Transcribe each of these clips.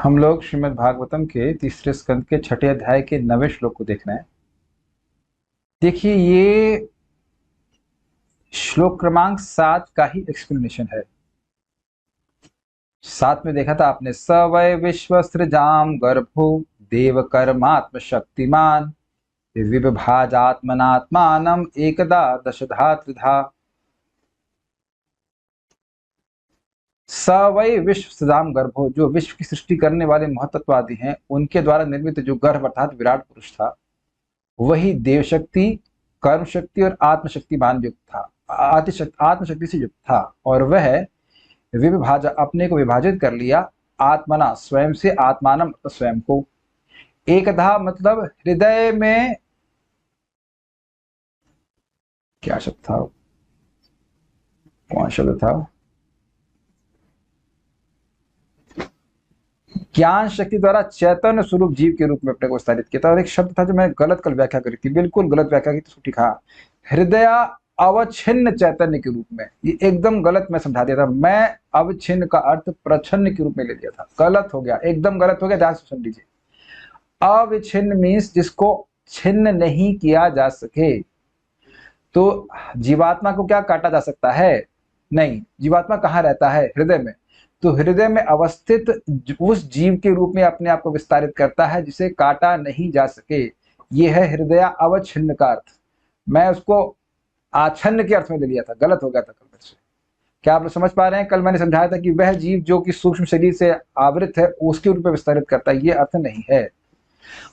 हम लोग श्रीमद् भागवतम के तीसरे स्कंद के छठे अध्याय के 9वें श्लोक को देख रहे हैं। देखिए, ये श्लोक क्रमांक 7 का ही एक्सप्लेनेशन है। 7 में देखा था आपने, स वै विश्वसृजाम गर्भो देव कर्मात्म शक्तिमान विभाजात्मनात्मानम एकदा दशधा त्रिधा। स वै विश्व सदाम गर्भो, जो विश्व की सृष्टि करने वाले महतत्वादि हैं, उनके द्वारा निर्मित जो गर्भ अर्थात विराट पुरुष था, वही देव शक्ति, कर्म शक्ति और आत्मशक्तिमान युक्त था, आत्मशक्ति से युक्त था। और वह विभाजा, अपने को विभाजित कर लिया, आत्मना स्वयं से, आत्मानम स्वयं को, एकधा मतलब हृदय में, क्या शब्द था, कौन शब्द था, ज्ञान शक्ति द्वारा चैतन्य स्वरूप जीव के रूप में अपने को विस्तारित किया था। और एक शब्द था जो मैंने गलत कल व्याख्या करी थी, बिल्कुल गलत व्याख्या की, तो ठीक है, हृदय अवच्छिन्न चैतन्य के रूप में। ये एकदम गलत मैं समझा दिया था, मैं अवच्छिन्न का अर्थ प्रच्छन्न के रूप में ले लिया था, गलत हो गया, एकदम गलत हो गया, ध्यान से सुन लीजिए। अविच्छिन्न मीन्स जिसको छिन्न नहीं किया जा सके। तो जीवात्मा को क्या काटा जा सकता है? नहीं, जीवात्मा कहाँ रहता है? हृदय में। तो हृदय में अवस्थित उस जीव के रूप में अपने आप को विस्तारित करता है जिसे काटा नहीं जा सके। यह है हृदय अवच्छिन्न का अर्थ। मैं उसको आच्छन्न के अर्थ में ले लिया था, गलत हो गया था कल मेरे से। क्या आप लोग समझ पा रहे हैं? कल मैंने समझाया था कि वह जीव जो कि सूक्ष्म शरीर से आवृत है उसके रूप में विस्तारित करता है, ये अर्थ नहीं है।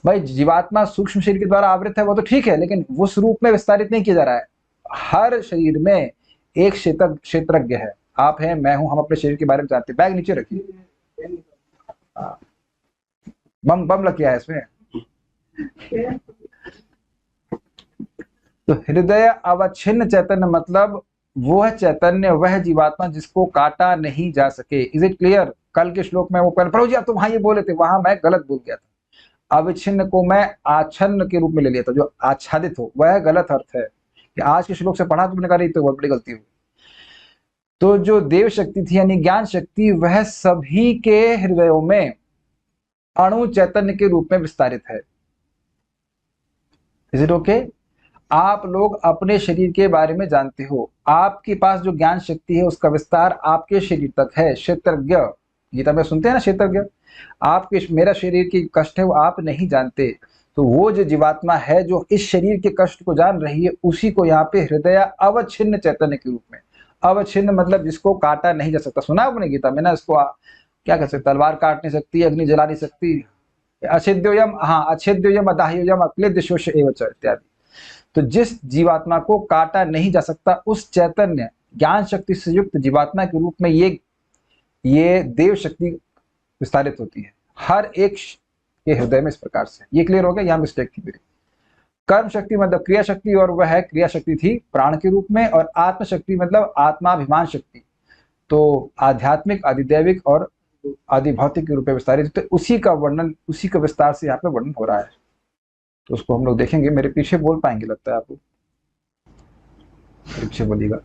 भाई, जीवात्मा सूक्ष्म शरीर के द्वारा आवृत है वो तो ठीक है, लेकिन उस रूप में विस्तारित नहीं किया जा रहा है। हर शरीर में एक क्षेत्रज्ञ है, आप हैं, मैं हूं, हम अपने शरीर के बारे में जानते हैं। बैग नीचे रखिए, बम बम लग गया है इसमें। तो हृदय अवच्छिन्न चैतन्य मतलब वो है चैतन्य, वह जीवात्मा जिसको काटा नहीं जा सके। Is it clear? कल के श्लोक में वो प्रभु जी आप तो वहां ये बोले थे, वहां मैं गलत बोल गया था। अविच्छिन्न को मैं आच्छन्न के रूप में ले लिया था, जो आच्छादित हो, वह गलत अर्थ है। कि आज के श्लोक से पढ़ा तुमने कहा, नहीं तो बहुत बड़ी गलती हुई। तो जो देव शक्ति थी यानी ज्ञान शक्ति, वह सभी के हृदयों में अणु चैतन्य के रूप में विस्तारित है। Is it okay? आप लोग अपने शरीर के बारे में जानते हो, आपके पास जो ज्ञान शक्ति है उसका विस्तार आपके शरीर तक है। क्षेत्रज्ञ, गीता में सुनते हैं ना, क्षेत्रज्ञ। आपके, मेरा शरीर की कष्ट है वो आप नहीं जानते। तो वो जो जीवात्मा है जो इस शरीर के कष्ट को जान रही है, उसी को यहाँ पे हृदय अवच्छिन्न चैतन्य के रूप में, अवच्छिन्न मतलब जिसको काटा नहीं जा सकता। सुना आपने गीता में ना, इसको क्या कह सकते, तलवार काट नहीं सकती, अग्नि जला नहीं सकती, अछेद्योयम, हाँ, अछेद्योयम अदाह्योयम अक्लेद्य शोष एवच इत्यादि। तो जिस जीवात्मा को काटा नहीं जा सकता, उस चैतन्य ज्ञान शक्ति से युक्त जीवात्मा के रूप में ये देव शक्ति विस्तारित होती है हर एक के हृदय में। इस प्रकार से ये क्लियर हो गया? यहाँ मिस्टेक थी मेरी। कर्म शक्ति मतलब क्रिया शक्ति, और वह क्रिया शक्ति थी प्राण के रूप में। और आत्म शक्ति मतलब आत्माभिमान शक्ति, तो आध्यात्मिक, अधिदैविक और अधिभौतिक के रूप में विस्तारित। तो उसी का वर्णन, उसी का विस्तार से यहाँ पे वर्णन हो रहा है। तो उसको हम लोग देखेंगे। मेरे पीछे बोल पाएंगे लगता है आपको? पीछे बोलिएगा।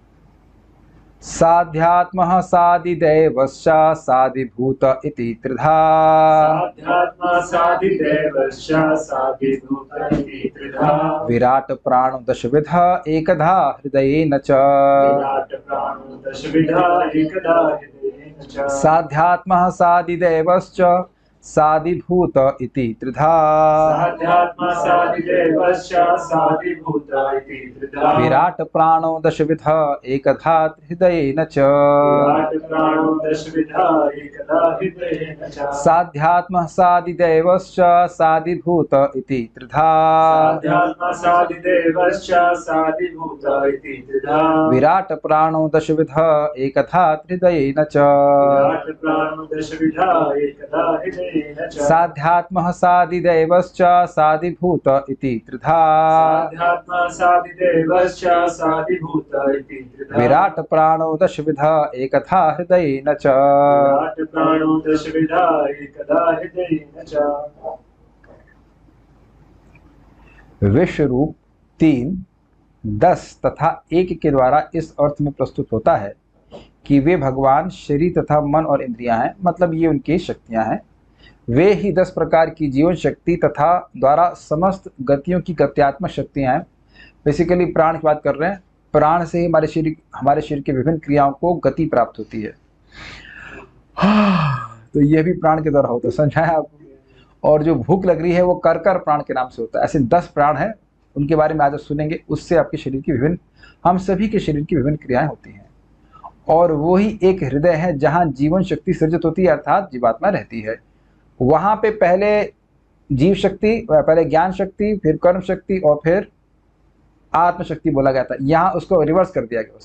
साध्यात्मः साधिदैवश्च साधिभूत इति त्रिधा। साध्यात्मा साधिदैवश्च साधिभूत इति त्रिधा। विराट प्राणो दशविधा एकधा हृदयेन च। विराट प्राणो दशविधा एकधा हृदयेन च। साध्यात्मः साधिदैवश्च साधिभूत इति त्रिधा। साध्यात्मा साधिदैवश्च साधिभूत इति त्रिधा। विराट प्राणो दशविधा एकधा हृदयेन च। विराट प्राणो दशविधा एकधा हृदयेन च। साध्यात्मः साधिदैवश्च साधिभूत इति त्रिधा। साध्यात्मा साधिदैवश्च साधिभूत इति त्रिधा। विराट प्राणो दशविधा एकधा हृदयेन च। विराट प्राणो दशविधा एकधा हृदयेन च। साध्यात्मः साधिदैवश्च साधिभूत इति त्रिधा। साध्यात्मा साधिदैवश्च साधिभूत इति त्रिधा। विराट प्राणो दशविधा एकधा हृदयेन च। विराट प्राणो दशविधा एकधा हृदयेन च। विश्व रूप 3, 10 तथा 1 के द्वारा इस अर्थ में प्रस्तुत होता है कि वे भगवान शरीर तथा मन और इंद्रियां हैं, मतलब ये उनकी शक्तियां हैं। वे ही 10 प्रकार की जीवन शक्ति तथा द्वारा समस्त गतियों की गत्यात्मक शक्तियां हैं। बेसिकली प्राण की बात कर रहे हैं। प्राण से ही हमारे शरीर के विभिन्न क्रियाओं को गति प्राप्त होती है। तो ये भी प्राण के द्वारा होता है, समझाया आपको। और जो भूख लग रही है वो कर प्राण के नाम से होता है। ऐसे 10 प्राण हैं, उनके बारे में आज सुनेंगे। उससे आपके शरीर की विभिन्न, हम सभी के शरीर की विभिन्न क्रियाएं होती हैं। और वो ही एक हृदय है जहां जीवन शक्ति सृजित होती है, अर्थात जीवात्मा रहती है। वहां पे पहले जीव शक्ति, पहले ज्ञान शक्ति, फिर कर्म शक्ति और फिर आत्मशक्ति बोला गया था। यहाँ उसको रिवर्स कर दिया गया।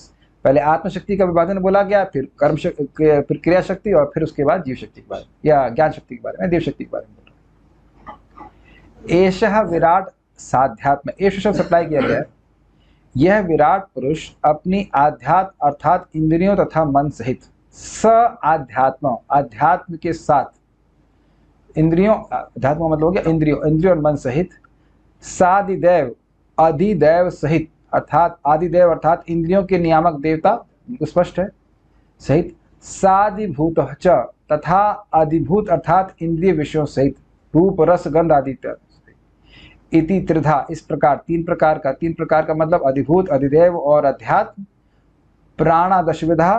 पहले आत्मशक्ति का विभाजन बोला गया, फिर कर्म शक्ति, फिर क्रिया शक्ति, और फिर उसके बाद जीव शक्ति के बारे में या ज्ञान शक्ति के बारे में, देव शक्ति के बारे में बोल रहा हूं। एषः विराट साध्यात्म, एष शब्द सप्लाई किया गया है। यह विराट पुरुष अपनी आध्यात्म अर्थात इंद्रियों तथा मन सहित स आध्यात्म, अध्यात्म के साथ, इंद्रियों, अध्यात्म मतलब हो गया इंद्रियों और मन सहित, सादिदेव, अधिदेव सहित, अर्थात आदिदेव अर्थात इंद्रियों के नियामक देवता, स्पष्ट है, सहित, सादिभूत च तथा अधिभूत अर्थात इंद्रिय विषयों सहित, रूप रस गंध आदि इति त्रिधा, इस प्रकार, तीन प्रकार का मतलब अधिभूत, अधिदेव और अध्यात्म, प्राणा दशविधा,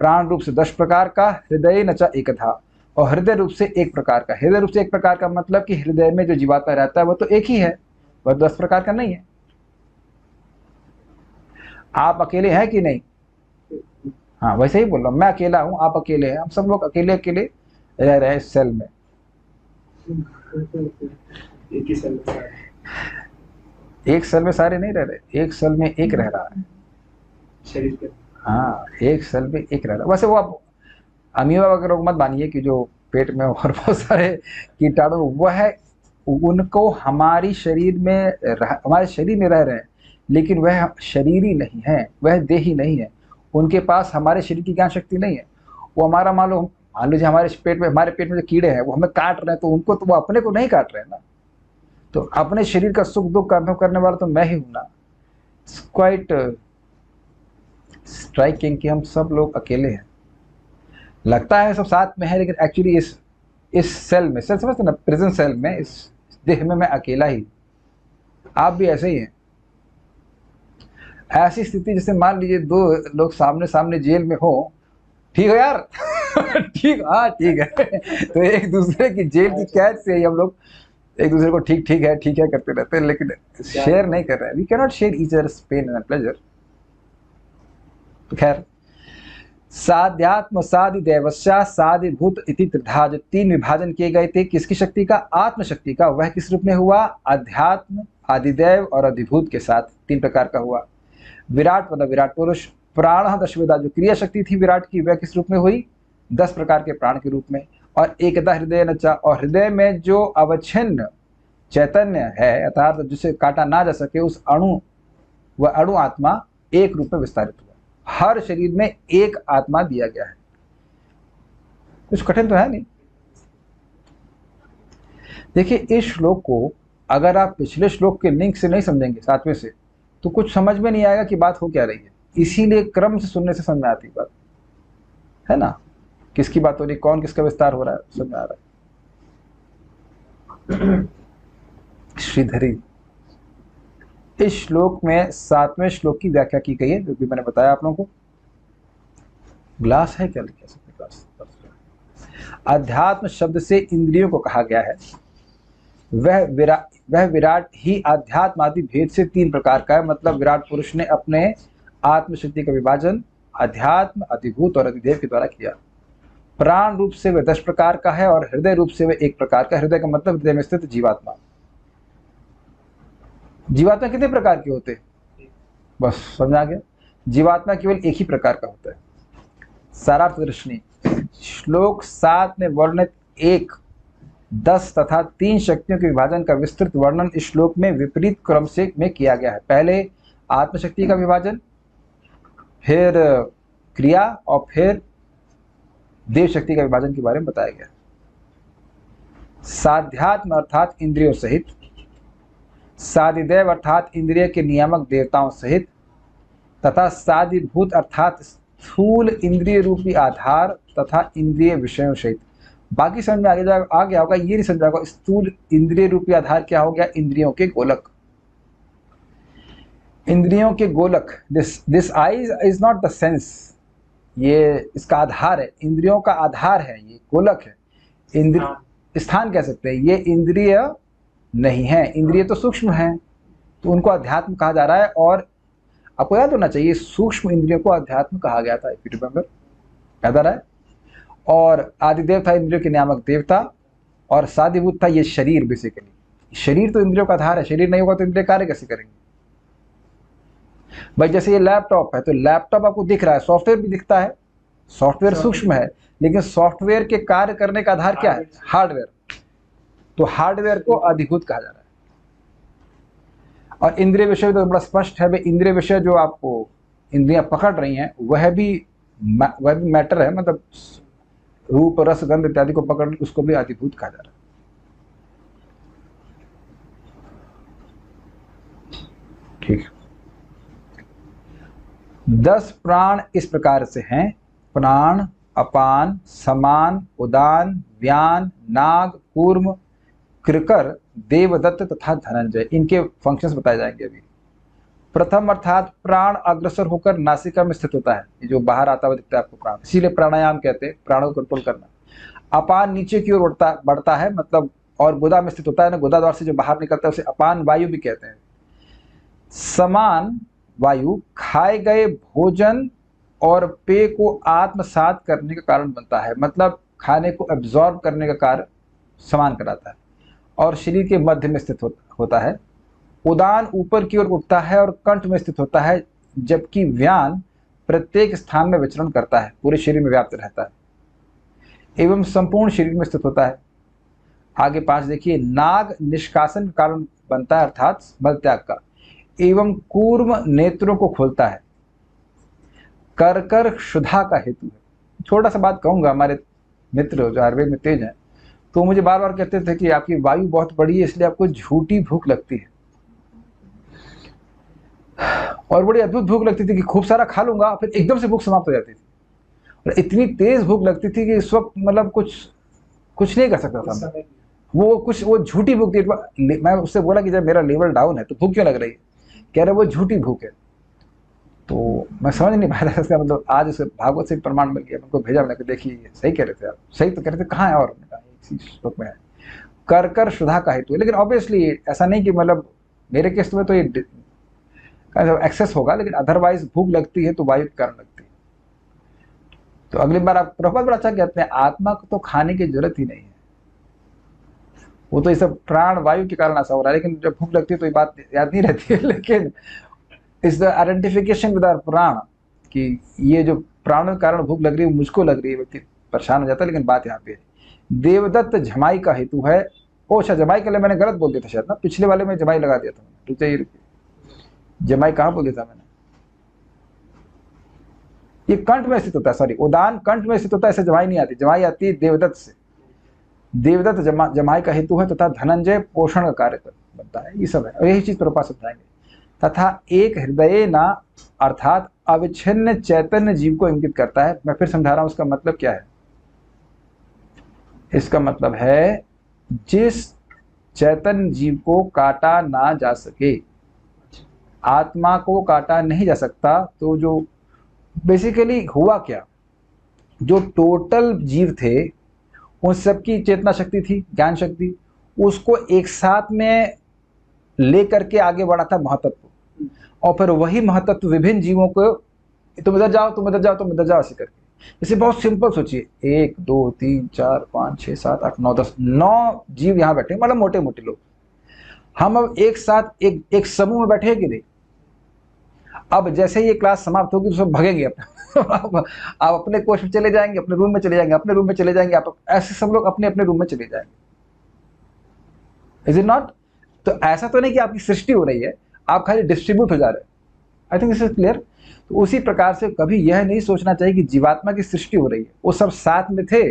प्राण रूप से 10 प्रकार का, हृदय न च एकधा, और हृदय रूप से 1 प्रकार का। हृदय रूप से 1 प्रकार का मतलब कि हृदय में जो जीवात्मा रहता है वो तो एक ही है, वह 10 प्रकार का नहीं है। आप अकेले हैं कि नहीं? हाँ, वैसे ही बोल रहा हूं, मैं अकेला हूं, आप अकेले हैं, हम सब लोग अकेले अकेले रह रहे हैं इस सेल में। एक ही सेल में, एक सेल में सारे नहीं रह रहे, एक सेल में एक रह रहा है शरीर के। हाँ, एक सेल में एक रह रहा है। वैसे वो आप अमीबा वगैरह को मत मानिए कि जो पेट में और बहुत सारे कीटाणु, वह है, उनको हमारे शरीर में रह रहे हैं, लेकिन वह शरीर ही नहीं है, वह देह ही नहीं है। उनके पास हमारे शरीर की ज्ञान शक्ति नहीं है। वो हमारा मान लीजिए हमारे पेट में जो कीड़े हैं वो हमें काट रहे हैं, तो उनको तो वो अपने को नहीं काट रहे हैं ना। तो अपने शरीर का सुख दुख का अनुभव करने वाला तो मैं ही हूं ना। इट्स क्वाइट स्ट्राइकिंग कि हम सब लोग अकेले हैं। लगता है सब साथ में है, लेकिन एक्चुअली इस सेल में, सेल समझते ना, प्रेजेंट सेल में, इस देह में मैं अकेला ही। आप भी ऐसे ही हैं। ऐसी स्थिति जैसे मान लीजिए 2 लोग सामने सामने जेल में हो, ठीक है यार ठीक, हाँ ठीक है तो एक दूसरे की जेल की कैद से ही हम लोग एक दूसरे को ठीक है करते रहते हैं, लेकिन शेयर नहीं कर रहे हैं। We can not share each others pain and pleasure. खैर, साध्यात्म, सादिदेवस्या, सादिभूत इति त्रिधा, जो 3 विभाजन किए गए थे किसकी शक्ति का? आत्मशक्ति का। वह किस रूप में हुआ? अध्यात्म, आदिदेव और अधिभूत के साथ 3 प्रकार का हुआ। विराट मतलब विराट पुरुष। प्राण दशविधा, जो क्रिया शक्ति थी विराट की, वह किस रूप में हुई? 10 प्रकार के प्राण के रूप में। और एकदा हृदय न च, और हृदय में जो अवच्छिन्न चैतन्य है, अर्थात जिसे काटा ना जा सके, उस अणु, वह अणु आत्मा एक रूप में विस्तारित हुआ। हर शरीर में एक आत्मा दिया गया है। कुछ कठिन तो है नहीं। देखिए, इस श्लोक को अगर आप पिछले श्लोक के लिंक से नहीं समझेंगे, 7वें से, तो कुछ समझ में नहीं आएगा कि बात हो क्या रही है। इसीलिए क्रम से सुनने से समझ में आती बात है ना, किसकी बात हो रही, कौन किसका विस्तार हो रहा है, समझ में आ रहा है। श्रीधरी, इस श्लोक में 7वें श्लोक की व्याख्या की गई है, जो भी मैंने बताया आप लोगों को। ग्लास है क्या लिखा है? ग्लास। अध्यात्म शब्द से इंद्रियों को कहा गया है। वह विराट ही अध्यात्म आदि भेद से 3 प्रकार का है। मतलब विराट पुरुष ने अपने आत्मशक्ति का विभाजन अध्यात्म, अधिभूत और अधिदेव के द्वारा किया। प्राण रूप से वह 10 प्रकार का है और हृदय रूप से वह 1 प्रकार का। हृदय का मतलब हृदय में स्थित जीवात्मा। जीवात्मा कितने प्रकार के होते? बस समझ आ गया। जीवात्मा केवल एक ही प्रकार का होता है। सारार्थ दर्शनी, श्लोक 7 में वर्णित 1, 10 तथा 3 शक्तियों के विभाजन का विस्तृत वर्णन इस श्लोक में विपरीत क्रम से में किया गया है। पहले आत्मशक्ति का विभाजन, फिर क्रिया और फिर देव शक्ति का विभाजन के बारे में बताया गया। साध्यात्म अर्थात इंद्रियों सहित, सादिदेव अर्थात इंद्रिय के नियामक देवताओं सहित, तथा सादिभूत अर्थात स्थूल इंद्रिय रूपी आधार तथा इंद्रिय विषयों सहित। बाकी समझ में आगे आ गया होगा, ये नहीं समझ होगा स्थूल इंद्रिय रूपी आधार क्या हो गया, इंद्रियों के गोलक। इंद्रियों के गोलक, this I is not the sense, ये इसका आधार है, इंद्रियों का आधार है, ये गोलक है। इंद्रिय स्थान कह सकते हैं, ये इंद्रिय नहीं है, इंद्रिय तो सूक्ष्म है, तो उनको अध्यात्म कहा जा रहा है। और आपको याद होना चाहिए सूक्ष्म इंद्रियों को अध्यात्म कहा गया था, इफ यू रिमेंबर, याद आ रहा है। और आदिदेव था इंद्रियों के नियामक देवता, और साधिभूत था ये शरीर। बेसिकली शरीर तो इंद्रियों का आधार है, शरीर नहीं होगा तो इंद्रिय कार्य कैसे करेंगे भाई। जैसे ये लैपटॉप है, तो लैपटॉप आपको दिख रहा है, सॉफ्टवेयर भी दिखता है, सॉफ्टवेयर सूक्ष्म है, लेकिन सॉफ्टवेयर के कार्य करने का आधार क्या है, हार्डवेयर। तो हार्डवेयर को अधिभूत कहा जा रहा है। और इंद्रिय विषय तो बड़ा स्पष्ट है भाई, इंद्रिय विषय जो आपको इंद्रियां पकड़ रही हैं वह भी मैटर है, मतलब रूप रस गंध इत्यादि को पकड़, उसको भी अधिभूत कहा जा रहा है। ठीक, 10 प्राण इस प्रकार से हैं, प्राण, अपान, समान, उदान, व्यान, नाग, कूर्म, कृकर, देवदत्त तथा धनंजय। इनके फंक्शंस बताए जाएंगे अभी। प्रथम अर्थात प्राण अग्रसर होकर नासिका में स्थित होता है, ये जो बाहर आता हुआ दिखता है आपको प्राण, इसीलिए प्राणायाम कहते हैं, प्राणों को कंट्रोल करना। अपान नीचे की ओर बढ़ता है, मतलब और गुदा में स्थित होता है ना, गुदा द्वार से जो बाहर निकलता है उसे अपान वायु भी कहते हैं। समान वायु खाए गए भोजन और पेय को आत्मसात करने का कारण बनता है, मतलब खाने को एब्जॉर्ब करने का कार्य समान कराता है, और शरीर के मध्य में स्थित होता है। उदान ऊपर की ओर उठता है और कंठ में स्थित होता है, जबकि व्यान प्रत्येक स्थान में विचरण करता है, पूरे शरीर में व्याप्त रहता है एवं संपूर्ण शरीर में स्थित होता है। आगे 5 देखिए, नाग निष्कासन का कारण बनता है, अर्थात मल त्याग का, एवं कूर्म नेत्रों को खोलता है। करकर क्षुधा का हेतु है। छोटा सा बात कहूंगा, हमारे मित्र जो आयुर्वेद में तेज हैं, तो मुझे बार बार कहते थे कि आपकी वायु बहुत बड़ी है, इसलिए आपको झूठी भूख लगती है, और बड़ी अद्भुत भूख लगती थी कि खूब सारा खा लूंगा, फिर एकदम से भूख समाप्त हो जाती थी, और इतनी तेज भूख लगती थी कि इस वक्त मतलब कुछ नहीं कर सकता था वो झूठी भूख थी। मैं उससे बोला कि जब मेरा लेवल डाउन है तो भूख क्यों लग रही है, कह रहे वो झूठी भूख है। तो मैं समझ नहीं पाया था इसका मतलब। आज उसे भागवत से प्रमाण मिल गया, उनको भेजा, मैंने कहा देखिए सही कह रहे थे आप, सही तो कह रहे थे, कहाँ है, और इसी श्लोक में है, कर क्षुधा का हेतु है। लेकिन ऑब्वियसली ऐसा नहीं कि मतलब मेरे केस में तो ये एक्सेस होगा, लेकिन अदरवाइज भूख लगती है तो वायु के कारण लगती है। तो अगली बार आप प्रभुपाद बड़ा अच्छा कहते हैं, आत्मा को तो खाने की जरूरत ही नहीं है, वो तो ये सब प्राण वायु के कारण ऐसा हो रहा है, लेकिन जब भूख लगती है तो ये बात याद नहीं रहती है। लेकिन इस द आइडेंटिफिकेशन विद आवर प्राण, कि ये जो प्राणों के कारण भूख लग रही है मुझको लग रही है, व्यक्ति परेशान हो जाता है। लेकिन बात यहाँ पे है, देवदत्त जमाई का हेतु है। ओ अच्छा, जमाई के लिए मैंने गलत बोल दिया था शायद ना, पिछले वाले में जमाई लगा दिया था मैंने, रुकिए, जमाई कहाँ बोल दिया था मैंने, ये कंठ में स्थित होता है, सॉरी, उदान कंठ में स्थित होता है, ऐसे जमाई नहीं आती, जमाई आती है देवदत्त से। देवदत्त जमाई का हेतु है, तथा धनंजय पोषण का कार्य बनता है, ये सब है, और यही चीज प्रभुपाद समझाएंगे। तथा एक हृदय ना, अर्थात अविच्छिन्न चैतन्य जीव को इंगित करता है। मैं फिर समझा रहा हूं उसका मतलब क्या है। इसका मतलब है जिस चैतन्य जीव को काटा ना जा सके, आत्मा को काटा नहीं जा सकता, तो जो बेसिकली हुआ क्या, जो टोटल जीव थे उन सबकी चेतना शक्ति थी, ज्ञान शक्ति, उसको एक साथ में लेकर के आगे बढ़ा था महतत्व, और फिर वही महतत्व विभिन्न जीवों को तुम इधर जाओ, तुम इधर जाओ, तुम इधर जाओ, ऐसे करके। इसे बहुत सिंपल सोचिए, 1 2 3 4 5 6 7 8 9 10 9 जीव यहाँ बैठे, मतलब मोटे मोटे लोग। हम अब एक साथ एक समूह में बैठे कि नहीं। अब जैसे ही ये क्लास समाप्त होगी तो सब भगेंगे आप अपने कोच में चले जाएंगे, अपने रूम में चले जाएंगे, अपने रूम में चले जाएंगे, आप ऐसे सब लोग अपने अपने रूम में चले जाएंगे। Is it not? तो ऐसा तो नहीं कि आपकी सृष्टि हो रही है, आप खाली डिस्ट्रीब्यूट हो जा रहे हैं। I think this is clear. तो उसी प्रकार से कभी यह नहीं सोचना चाहिए कि जीवात्मा की सृष्टि हो रही है, वो सब साथ में थे,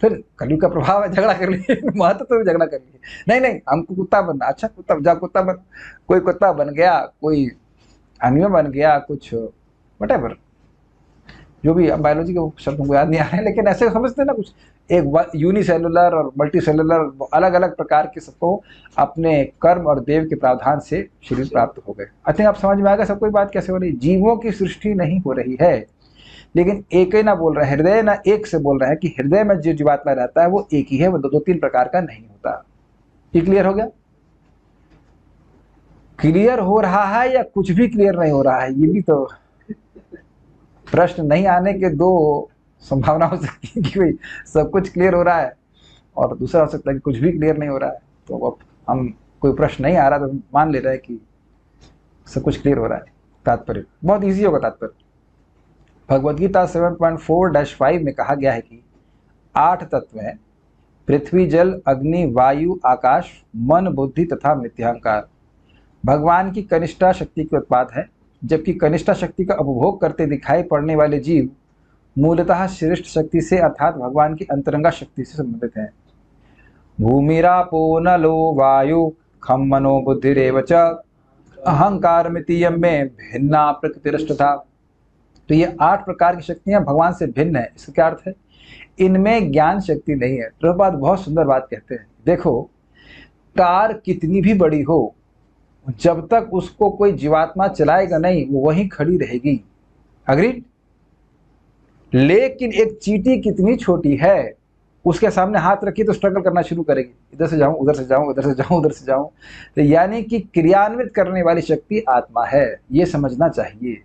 फिर कलयुग का प्रभाव है, झगड़ा कर लिए, महत्व तो झगड़ा कर लिए, नहीं नहीं हमको कुत्ता बनना, अच्छा कुत्ता जा, कुत्ता बन, कोई कुत्ता बन गया, कोई एनिमल बन गया, कुछ व्हाटएवर, जो भी बायोलॉजी के शब्द हमको याद नहीं आ रहे हैं, लेकिन ऐसे समझते हैं ना कुछ, एक यूनिसेलुलर और मल्टी सेलुलर अलग अलग प्रकार के सबको अपने कर्म और देव के प्रावधान से शरीर प्राप्त हो गए। आई थिंक आप समझ में आ गया सब कोई बात कैसे हो रही है। जीवों की सृष्टि नहीं हो रही है, लेकिन एक ही ना बोल रहे हैं, हृदय ना एक से बोल रहे हैं कि हृदय में जो जीवात्मा रहता है वो एक ही है, वो दो तीन प्रकार का नहीं होता। ये क्लियर हो गया? क्लियर हो रहा है या कुछ भी क्लियर नहीं हो रहा है? ये भी तो प्रश्न नहीं आने के दो संभावना हो सकती है कि भाई सब कुछ क्लियर हो रहा है और दूसरा हो सकता है कि कुछ भी क्लियर नहीं हो रहा है। तो अब हम कोई प्रश्न नहीं आ रहा तो मान ले रहे हैं कि सब कुछ क्लियर हो रहा है। तात्पर्य बहुत इजी होगा। तात्पर्य भगवद गीता 7.4-5 में कहा गया है कि 8 तत्व हैं, पृथ्वी, जल, अग्नि, वायु, आकाश, मन, बुद्धि तथा मिथ्याहंकार। भगवान की कनिष्ठा शक्ति के उत्पाद है, जबकि कनिष्ठा शक्ति का उपभोग करते दिखाई पड़ने वाले जीव मूलतः श्रेष्ठ शक्ति से अर्थात भगवान की अंतरंगा शक्ति से संबंधित हैं। भूमिरापो नलो वायु खम मनो बुद्धिरेव च अहंकार मितीयम में भिन्ना प्रकृतिरष्टथा। तो ये 8 प्रकार की शक्तियां भगवान से भिन्न है। इसका क्या अर्थ है? इनमें ज्ञान शक्ति नहीं है। प्रभुपाद बहुत सुंदर बात कहते हैं, देखो कार कितनी भी बड़ी हो, जब तक उसको कोई जीवात्मा चलाएगा नहीं वो वहीं खड़ी रहेगी। अग्रीड? लेकिन एक चींटी कितनी छोटी है, उसके सामने हाथ रखी तो स्ट्रगल करना शुरू करेगी, इधर से जाऊं उधर से जाऊं इधर से जाऊं उधर से जाऊं। तो यानी कि क्रियान्वित करने वाली शक्ति आत्मा है, ये समझना चाहिए।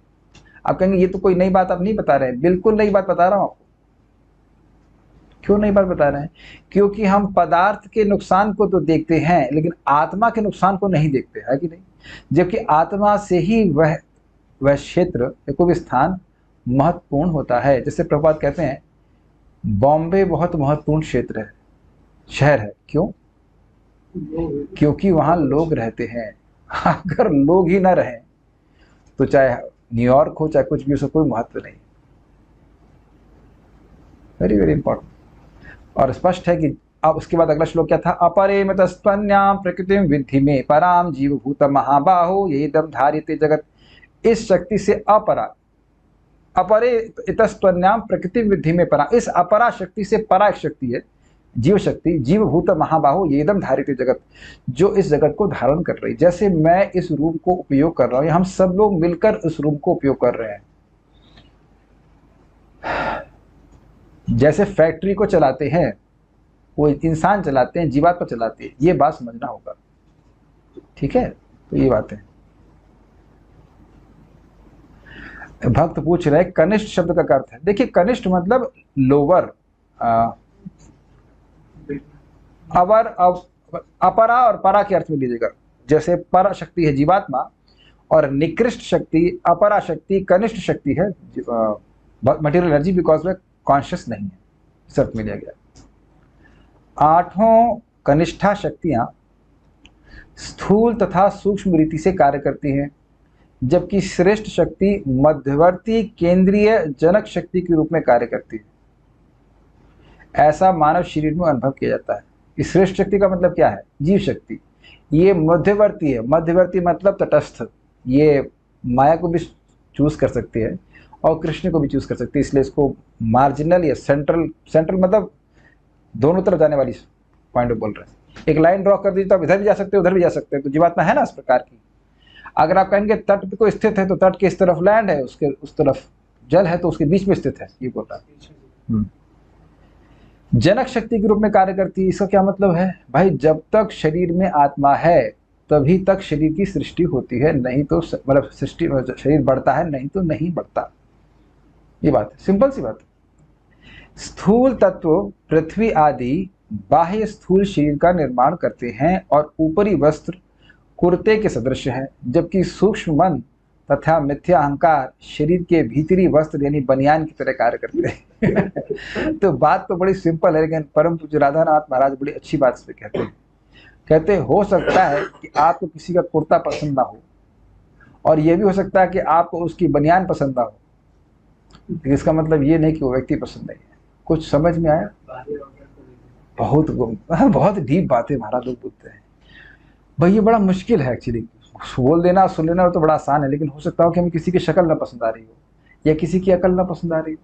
आप कहेंगे ये तो कोई नई बात आप नहीं बता रहे हैं। बिल्कुल नई बात बता रहा हूं आपको। क्यों नई बात बता रहे हैं? क्योंकि हम पदार्थ के नुकसान को तो देखते हैं लेकिन आत्मा के नुकसान को नहीं देखते, है कि नहीं? जबकि आत्मा से ही वह क्षेत्र या कोई भी स्थान महत्वपूर्ण होता है। जैसे प्रभुपाद कहते हैं बॉम्बे बहुत महत्वपूर्ण क्षेत्र है, शहर है। क्यों? क्योंकि वहां लोग रहते हैं। अगर लोग ही ना रहें तो चाहे न्यूयॉर्क हो चाहे कुछ भी, उसका कोई महत्व नहीं। Very very important. और स्पष्ट है कि अब उसके बाद अगला श्लोक क्या था? अपरे मतस्त्वन्याम प्रकृतिम विद्धि में पराम जीवभूत महाबाहो ये दम धारिते जगत। इस शक्ति से अपरा, अपरे इतस्त्वन्याम प्रकृति विद्धि में परा, इस अपरा शक्ति से परा एक शक्ति है जीव शक्ति, जीवभूत महाबाहो ये दम धारिते जगत, जो इस जगत को धारण कर रही। जैसे मैं इस रूम को उपयोग कर रहा हूं, हम सब लोग मिलकर इस रूम को उपयोग कर रहे हैं। जैसे फैक्ट्री को चलाते हैं वो इंसान चलाते हैं, जीवात्मा चलाती है। ये बात समझना होगा, ठीक है? तो ये बात है। भक्त पूछ रहे कनिष्ठ शब्द का अर्थ है। देखिए कनिष्ठ मतलब लोअर, अवर, अपरा और परा के अर्थ में लीजिएगा। जैसे पर शक्ति है जीवात्मा और निकृष्ट शक्ति अपरा शक्ति कनिष्ठ शक्ति है, मटेरियल एनर्जी, बिकॉज वह कॉन्शियस नहीं है, इस अर्थ में लिया गया। 8 कनिष्ठा शक्तियां स्थूल तथा सूक्ष्म रीति से कार्य करती हैं, जबकि श्रेष्ठ शक्ति मध्यवर्ती केंद्रीय जनक शक्ति के रूप में कार्य करती है। ऐसा मानव शरीर में अनुभव किया जाता है। इस श्रेष्ठ शक्ति का मतलब क्या है? जीव शक्ति। ये मध्यवर्ती है। मध्यवर्ती मतलब तटस्थ। ये माया को भी चूज कर सकती है और कृष्ण को भी चूज कर सकती है, इसलिए इसको मार्जिनल या सेंट्रल, सेंट्रल मतलब दोनों तरफ जाने वाली पॉइंट बोल रहे हैं। एक लाइन ड्रॉ कर दीजिए तो आप इधर भी जा सकते हैं उधर भी जा सकते हैं। तो जीवात्मा है ना इस प्रकार की। अगर आप कहेंगे तट पे कोई स्थित है तो तट के इस तरफ लैंड है, उसके उस तरफ जल है, तो उसके बीच में स्थित है, ये बोल रहा है। जनक शक्ति के रूप में कार्य करती है। इसका क्या मतलब है? भाई जब तक शरीर में आत्मा है तभी तक शरीर की सृष्टि होती है, नहीं तो मतलब सृष्टि शरीर बढ़ता है, नहीं तो नहीं बढ़ता। ये बात है, सिंपल सी बात है। स्थूल तत्व पृथ्वी आदि बाह्य स्थूल शरीर का निर्माण करते हैं और ऊपरी वस्त्र कुर्ते के सदृश है, जबकि सूक्ष्म मन तथा मिथ्या अहंकार शरीर के भीतरी वस्त्र यानी बनियान की तरह कार्य करते हैं। तो बात तो बड़ी सिंपल है, लेकिन परम पूज्य राधानाथ महाराज बड़ी अच्छी बात इस पे कहते हैं। कहते हो सकता है कि आपको किसी का कुर्ता पसंद ना हो और यह भी हो सकता है कि आपको उसकी बनियान पसंद ना हो, लेकिन इसका मतलब ये नहीं कि वो व्यक्ति पसंद नहीं है। कुछ समझ में आया? बहुत डीप बातें महाराज लोग बोलते हैं। भाई ये बड़ा मुश्किल है एक्चुअली, बोल देना सुन लेना तो बड़ा आसान है, लेकिन हो सकता हो कि हमें किसी की शक्ल ना पसंद आ रही हो या किसी की अकल ना पसंद आ रही हो।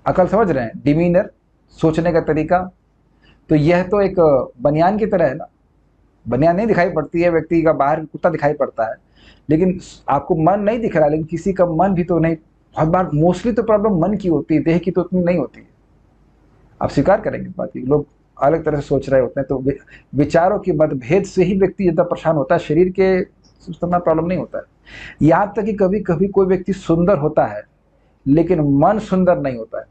अकल समझ रहे हैं, डिमीनर, सोचने का तरीका। तो यह तो एक बनियान की तरह है ना, बनियान नहीं दिखाई पड़ती है, व्यक्ति का बाहर कुत्ता दिखाई पड़ता है, लेकिन आपको मन नहीं दिख रहा, लेकिन किसी का मन भी तो नहीं, बहुत बार मोस्टली तो प्रॉब्लम मन की होती है, देह की तो उतनी नहीं होती है। आप स्वीकार करेंगे बात की, लोग अलग तरह से सोच रहे होते हैं, तो विचारों के मतभेद से ही व्यक्ति ज़्यादा परेशान होता है, शरीर के उतना प्रॉब्लम नहीं होता है। यहाँ तक कि कभी कभी कोई व्यक्ति सुंदर होता है लेकिन मन सुंदर नहीं होता है,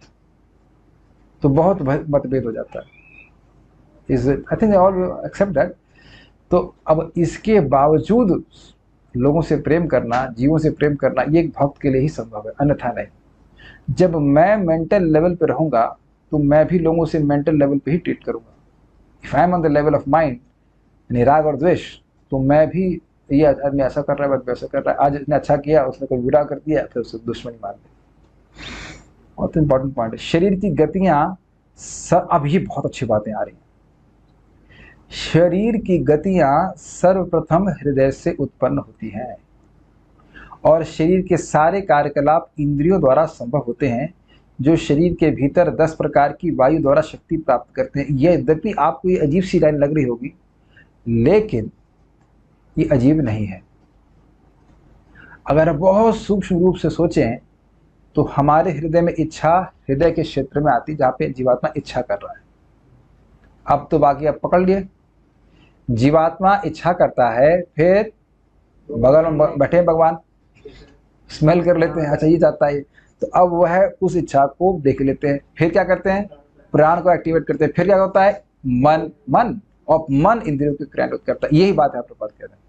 तो बहुत मतभेद हो जाता है। Is I think all except that. तो अब इसके बावजूद लोगों से प्रेम करना, जीवों से प्रेम करना, ये एक भक्त के लिए ही संभव है, अन्यथा नहीं। जब मैं मेंटल लेवल पे रहूंगा तो मैं भी लोगों से मेंटल लेवल पे ही ट्रीट करूंगा। If I am on the level of mind, यानी राग और द्वेष, तो मैं भी ये आदमी ऐसा कर रहा है, वैसा कर रहा है, आज इसने अच्छा किया, उसने कोई बुरा कर दिया, फिर उससे दुश्मनी मार दी। बहुत इंपॉर्टेंट पॉइंट है। शरीर की गतियां, अब ये बहुत अच्छी बातें आ रही हैं। शरीर की गतियां सर्वप्रथम हृदय से उत्पन्न होती हैं और शरीर के सारे कार्यकलाप इंद्रियों द्वारा संभव होते हैं, जो शरीर के भीतर 10 प्रकार की वायु द्वारा शक्ति प्राप्त करते हैं। यह यद्यपि आपको ये अजीब सी लाइन लग रही होगी, लेकिन ये अजीब नहीं है। अगर आप बहुत सूक्ष्म रूप से सोचें तो हमारे हृदय में इच्छा हृदय के क्षेत्र में आती, जहां पे जीवात्मा इच्छा कर रहा है। अब तो बाकी आप पकड़ लिए, जीवात्मा इच्छा करता है, फिर बगल में बैठे भगवान स्मेल कर लेते हैं, अच्छा ये चाहता है, तो अब वह उस इच्छा को देख लेते हैं, फिर क्या करते हैं, प्राण को एक्टिवेट करते हैं, फिर क्या होता है, मन और मन इंद्रियों को क्रियान्वित करता है। यही बात है, आप लोग बात कर रहे हैं।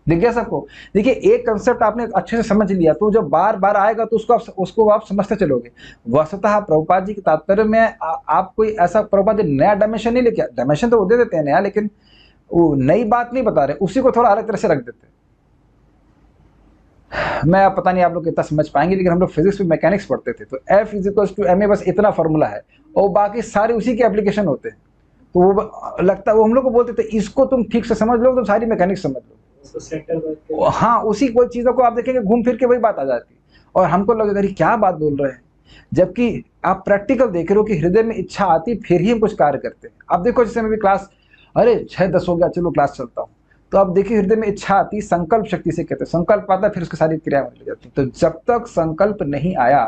दिख गया सबको? देखिए, एक कंसेप्ट आपने अच्छे से समझ लिया, तो जब बार बार आएगा तो उसको आप समझते चलोगे। वस्तुतः प्रभुपाद जी के तात्पर्य में आप कोई ऐसा प्रभुपाद जी नया डायमेंशन नहीं लेके, डायमेंशन तो वो दे देते हैं नया, लेकिन वो नई बात नहीं बता रहे, उसी को थोड़ा अलग तरह से रख देते हैं। मैं अब पता नहीं आप लोग कितना समझ पाएंगे, लेकिन हम लोग फिजिक्स में मैकेनिक्स पढ़ते थे, तो F = ma, बस इतना फॉर्मूला है और बाकी सारे उसी के एप्लीकेशन होते हैं। तो वो लगता है, वो हम लोग को बोलते थे इसको तुम ठीक से समझ लो तो सारी मैकेनिक्स समझ लो। हाँ, उसी कोई चीजों को आप देखेंगे घूम फिर के वही बात आ जाती है, और हमको लगेगा क्या बात बोल रहे हैं, जबकि आप प्रैक्टिकल देख रहे हो कि हृदय में इच्छा आती, फिर ही हम कुछ कार्य करते हैं। आप देखो, जैसे मैं भी क्लास, अरे 6:10 हो गया, चलो क्लास चलता हूँ, तो अब देखिए हृदय में इच्छा आती, संकल्प शक्ति से कहते हैं, संकल्प आता, फिर उसकी सारी क्रिया होने लग जाती। तो जब तक संकल्प नहीं आया,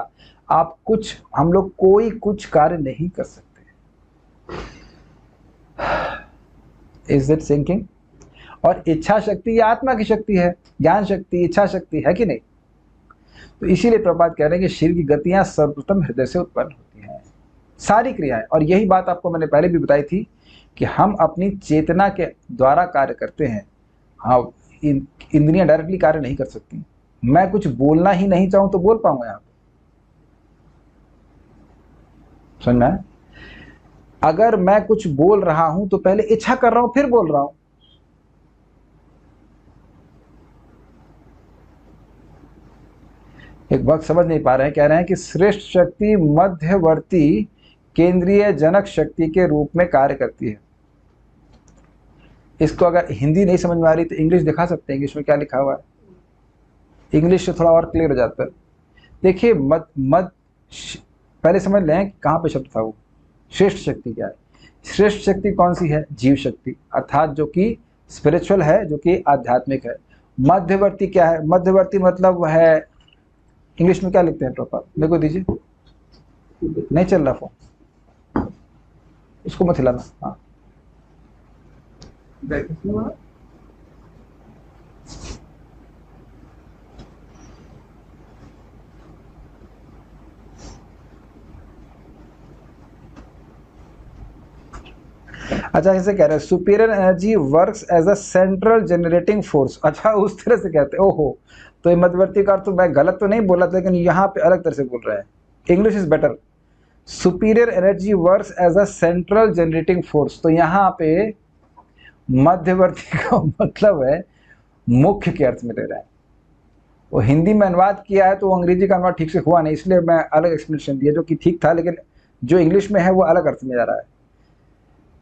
आप कुछ, हम लोग कोई कुछ कार्य नहीं कर सकते। Is it sinking? और इच्छा शक्ति ये आत्मा की शक्ति है, ज्ञान शक्ति, इच्छा शक्ति है कि नहीं? तो इसीलिए प्रभुपाद कह रहे हैं कि शरीर की गतियां सर्वप्रथम हृदय से उत्पन्न होती हैं, सारी क्रियाएं। और यही बात आपको मैंने पहले भी बताई थी कि हम अपनी चेतना के द्वारा कार्य करते हैं। हाँ, इंद्रियां डायरेक्टली कार्य नहीं कर सकती। मैं कुछ बोलना ही नहीं चाहूं तो बोल पाऊंगा यहां पर? समझना है? अगर मैं कुछ बोल रहा हूं तो पहले इच्छा कर रहा हूं, फिर बोल रहा हूं। एक वक्त समझ नहीं पा रहे हैं, कह रहे हैं कि श्रेष्ठ शक्ति मध्यवर्ती केंद्रीय जनक शक्ति के रूप में कार्य करती है। इसको अगर हिंदी नहीं समझ में आ रही तो इंग्लिश दिखा सकते हैं, इंग्लिश में क्या लिखा हुआ है, इंग्लिश से थोड़ा और क्लियर हो जाता है। देखिए, पहले समझ लें कहाँ पे शब्द था वो। श्रेष्ठ शक्ति क्या है? श्रेष्ठ शक्ति कौन सी है? जीव शक्ति, अर्थात जो कि स्पिरिचुअल है, जो कि आध्यात्मिक है। मध्यवर्ती क्या है? मध्यवर्ती मतलब वह है, इंग्लिश में क्या लिखते हैं प्रॉपर, मेरे को दीजिए, नहीं चल रहा फोन, उसको मत हिलाना। हाँ, अच्छा, ऐसे कह रहे हैं superior energy works as a central generating force. अच्छा, उस तरह से कहते हैं। ओहो, तो ये मध्यवर्ती का अर्थ तो मैं गलत तो नहीं बोला था, लेकिन यहाँ पे अलग तरह से बोल रहे हैं। English is better. Superior energy works as a central generating force. तो यहाँ पे मध्यवर्ती का मतलब है मुख्य के अर्थ में ले रहा है। वो हिंदी में अनुवाद किया है तो वो अंग्रेजी का अनुवाद ठीक से हुआ नहीं, इसलिए मैं अलग एक्सप्लेनेशन दिया, जो कि ठीक था, लेकिन जो इंग्लिश में है वो अलग अर्थ में जा रहा है।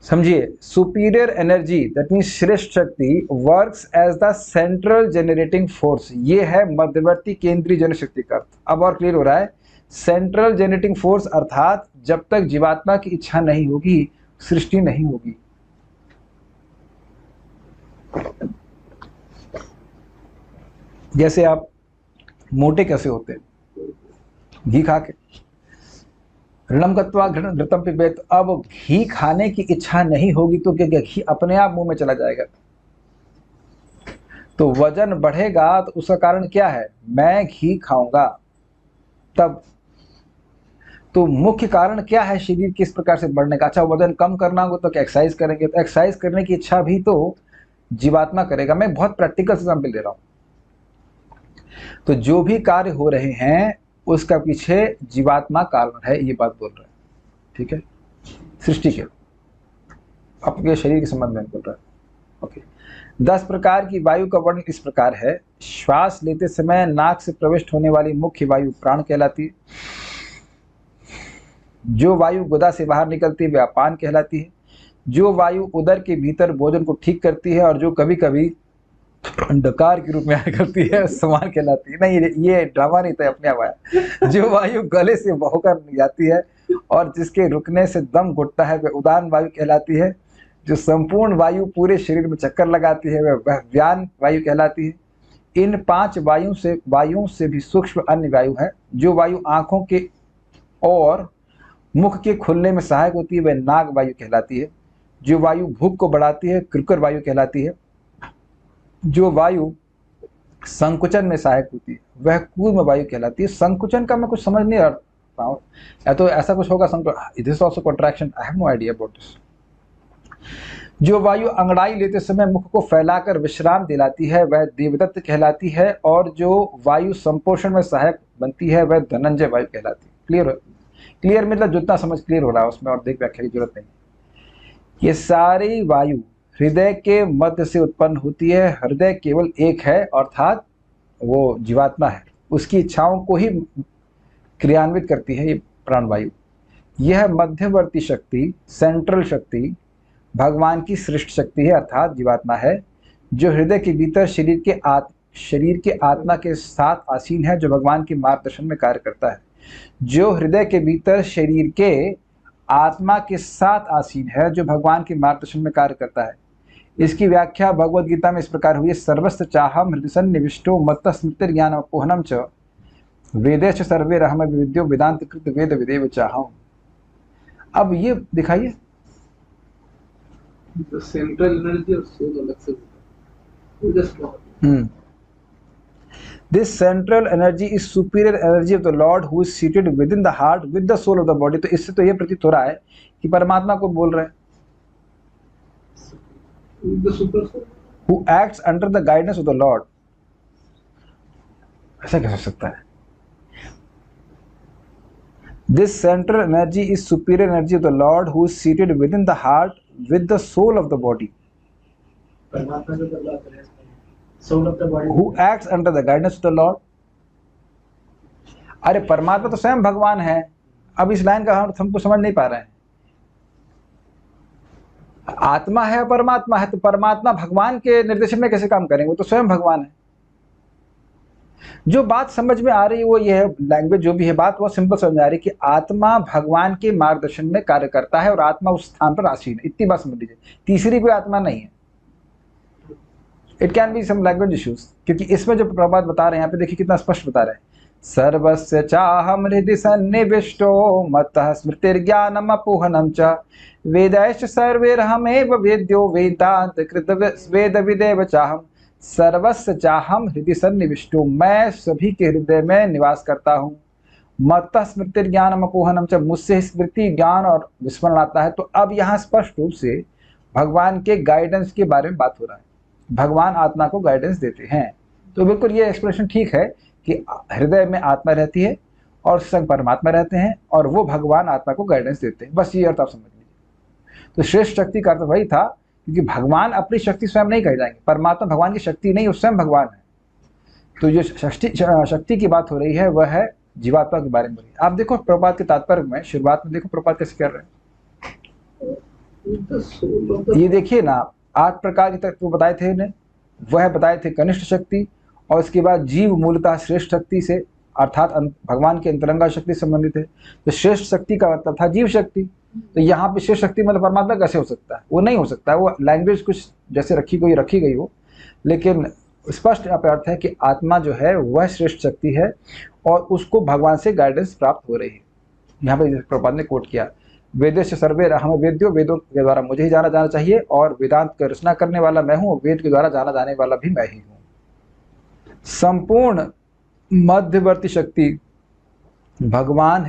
समझिए, सुपीरियर एनर्जी दैट मीन्स श्रेष्ठ शक्ति works as the central generating force, ये है मध्यवर्ती केंद्रीय जनशक्ति का अर्थ। अब और क्लियर हो रहा है सेंट्रल जेनेटिंग फोर्स अर्थात जब तक जीवात्मा की इच्छा नहीं होगी सृष्टि नहीं होगी। जैसे आप मोटे कैसे होते हैं? घी खा के। ऋणम गत्वा घृतम पिबेत, अब घी खाने की इच्छा नहीं होगी तो क्या घी अपने आप मुंह में चला जाएगा? तो वजन बढ़ेगा तो उसका कारण क्या है? मैं घी खाऊंगा तब। तो मुख्य कारण क्या है शरीर किस प्रकार से बढ़ने का? अच्छा, वजन कम करना हो तो क्या एक्सरसाइज करेंगे? तो एक्सरसाइज करने की इच्छा भी तो जीवात्मा करेगा। मैं बहुत प्रैक्टिकल एग्जाम्पल दे रहा हूं। तो जो भी कार्य हो रहे हैं उसका पीछे जीवात्मा कारण है, ये बात बोल रहा है। ठीक है, सृष्टि के अपने शरीर के संबंध में बोल रहा है। ओके, 10 प्रकार की वायु का वर्णन इस प्रकार है। श्वास लेते समय नाक से प्रविष्ट होने वाली मुख्य वायु प्राण कहलाती है। जो वायु गुदा से बाहर निकलती है वह अपान कहलाती है। जो वायु उदर के भीतर भोजन को ठीक करती है और जो कभी कभी डकार के रूप में आया करती है समान कहलाती है। नहीं, ये ड्रामा नहीं था, अपने आप आया। जो वायु गले से बहोकर जाती है और जिसके रुकने से दम घुटता है वह उदान वायु कहलाती है। जो संपूर्ण वायु पूरे शरीर में चक्कर लगाती है वह व्यान वायु कहलाती है। इन 5 वायुओं से भी सूक्ष्म अन्य वायु है। जो वायु आंखों के और मुख के खुलने में सहायक होती है वह नाग वायु कहलाती है। जो वायु भूख को बढ़ाती है क्रिकर वायु कहलाती है। जो वायु संकुचन में सहायक होती है वह कूर्म वायु कहलाती है। संकुचन का मैं कुछ समझ नहीं रहा हूँ, या तो ऐसा कुछ होगा। This also contraction, I have no idea about this. जो वायु अंगड़ाई लेते समय मुख को फैलाकर विश्राम दिलाती है वह देवदत्त कहलाती है। और जो वायु संपोषण में सहायक बनती है वह धनंजय वायु कहलाती है। क्लियर मतलब जितना समझ क्लियर हो रहा है उसमें और देख व्याख्या की जरूरत नहीं। ये सारी वायु हृदय के मध्य से उत्पन्न होती है। हृदय केवल एक है अर्थात वो जीवात्मा है, उसकी इच्छाओं को ही क्रियान्वित करती है ये प्राणवायु। यह मध्यवर्ती शक्ति, सेंट्रल शक्ति भगवान की सृष्ट शक्ति है अर्थात जीवात्मा है, जो हृदय के भीतर शरीर के आत्मा के साथ आसीन है, जो भगवान के मार्गदर्शन में कार्य करता है। जो हृदय के भीतर शरीर के आत्मा के साथ आसीन है, जो भगवान के मार्गदर्शन में कार्य करता है। इसकी व्याख्या भगवद गीता में इस प्रकार हुई है। सर्वस्व चाहम हृदय सन्निविष्टो मत्तः स्मृतिर् ज्ञान अपोहनम च वेदेश सर्वे रहम विद्यो वेदांत कृत वेद विदेव चाहम। अब ये दिखाइए, सेंट्रल एनर्जी और सोल अलग से This central energy is superior energy of the Lord who is seated within the heart with the soul of the body। तो इससे तो ये प्रतीत हो रहा है कि परमात्मा को बोल रहे हैं, who acts under the guidance of the Lord। ऐसा कैसे हो सकता है? This central energy is superior energy of the Lord who is seated within the heart with the soul of the body। परमात्मा जो बदलाव करे soul of the body, who acts under the guidance of the Lord। अरे परमात्मा तो स्वयं भगवान है। अब इस लाइन का अर्थ हमको समझ नहीं पा रहे हैं। आत्मा है परमात्मा है, तो परमात्मा भगवान के निर्देशन में कैसे काम करेंगे? वो तो स्वयं भगवान है। जो बात समझ में आ रही है वो ये है, लैंग्वेज जो भी है बात वो सिंपल समझ में आ रही है कि आत्मा भगवान के मार्गदर्शन में कार्य करता है और आत्मा उस स्थान पर आसीन है। इतनी बात समझ लीजिए, तीसरी कोई आत्मा नहीं है। It can be some language issues, क्योंकि इसमें जो प्रभात बता रहे हैं यहाँ पे देखिए कितना स्पष्ट बता रहे हैं। सर्वस्य चाहम हृदि सन्निविष्टो मत्तः स्मृतिर्ज्ञानम अपोहनम च वेदैश्च सर्वैरहमेव वेद्यो वेदांत कृत वेद विदेव चाहम। सर्वस्य चाहम हृदय सन्निविष्टो, मैं सभी के हृदय में निवास करता हूँ। मत्तः स्मृतिर्ज्ञानम अपोहनम च, मुझसे स्मृति ज्ञान और विस्मरण आता है। तो अब यहाँ स्पष्ट रूप से भगवान के गाइडेंस के बारे में बात हो रहा है। भगवान आत्मा को गाइडेंस देते हैं। तो बिल्कुल ये एक्सप्रेशन ठीक है कि हृदय में आत्मा रहती है और संग परमात्मा रहते हैं और वो भगवान आत्मा को गाइडेंस देते हैं। बस ये अर्थ आप समझ लीजिए। तो श्रेष्ठ शक्ति का अर्थ वही था, क्योंकि भगवान अपनी शक्ति स्वयं नहीं कह जाएंगे। परमात्मा भगवान की शक्ति नहीं, वो स्वयं भगवान है। तो जो शक्ति की बात हो रही है वह है जीवात्मा के बारे में। आप देखो प्रपात के तात्पर्य में शुरुआत में देखो प्रपात कैसे कर रहे हैं। ये देखिए ना, 8 प्रकार के तत्व बताए थे उन्हें, वह बताए थे कनिष्ठ शक्ति, और उसके बाद जीव मूलतः श्रेष्ठ शक्ति से अर्थात भगवान की अंतरंगा शक्ति संबंधित है। तो श्रेष्ठ शक्ति का मतलब था जीव शक्ति। तो यहाँ पे श्रेष्ठ शक्ति मतलब परमात्मा कैसे हो सकता है? वो नहीं हो सकता है, वो लैंग्वेज कुछ जैसे रखी गई हो, लेकिन स्पष्ट यहाँ पे अर्थ है कि आत्मा जो है वह श्रेष्ठ शक्ति है और उसको भगवान से गाइडेंस प्राप्त हो रही है। यहाँ पे प्रभुपाद ने कोट किया, वेदेश सर्वे हमें वेद्यो, वेदों के द्वारा मुझे ही जाना चाहिए और वेदांत की रचना करने वाला मैं हूँ, वेद के द्वारा जाना जाने वाला भी मैं ही हूँ। संपूर्ण मध्यवर्ती शक्ति भगवान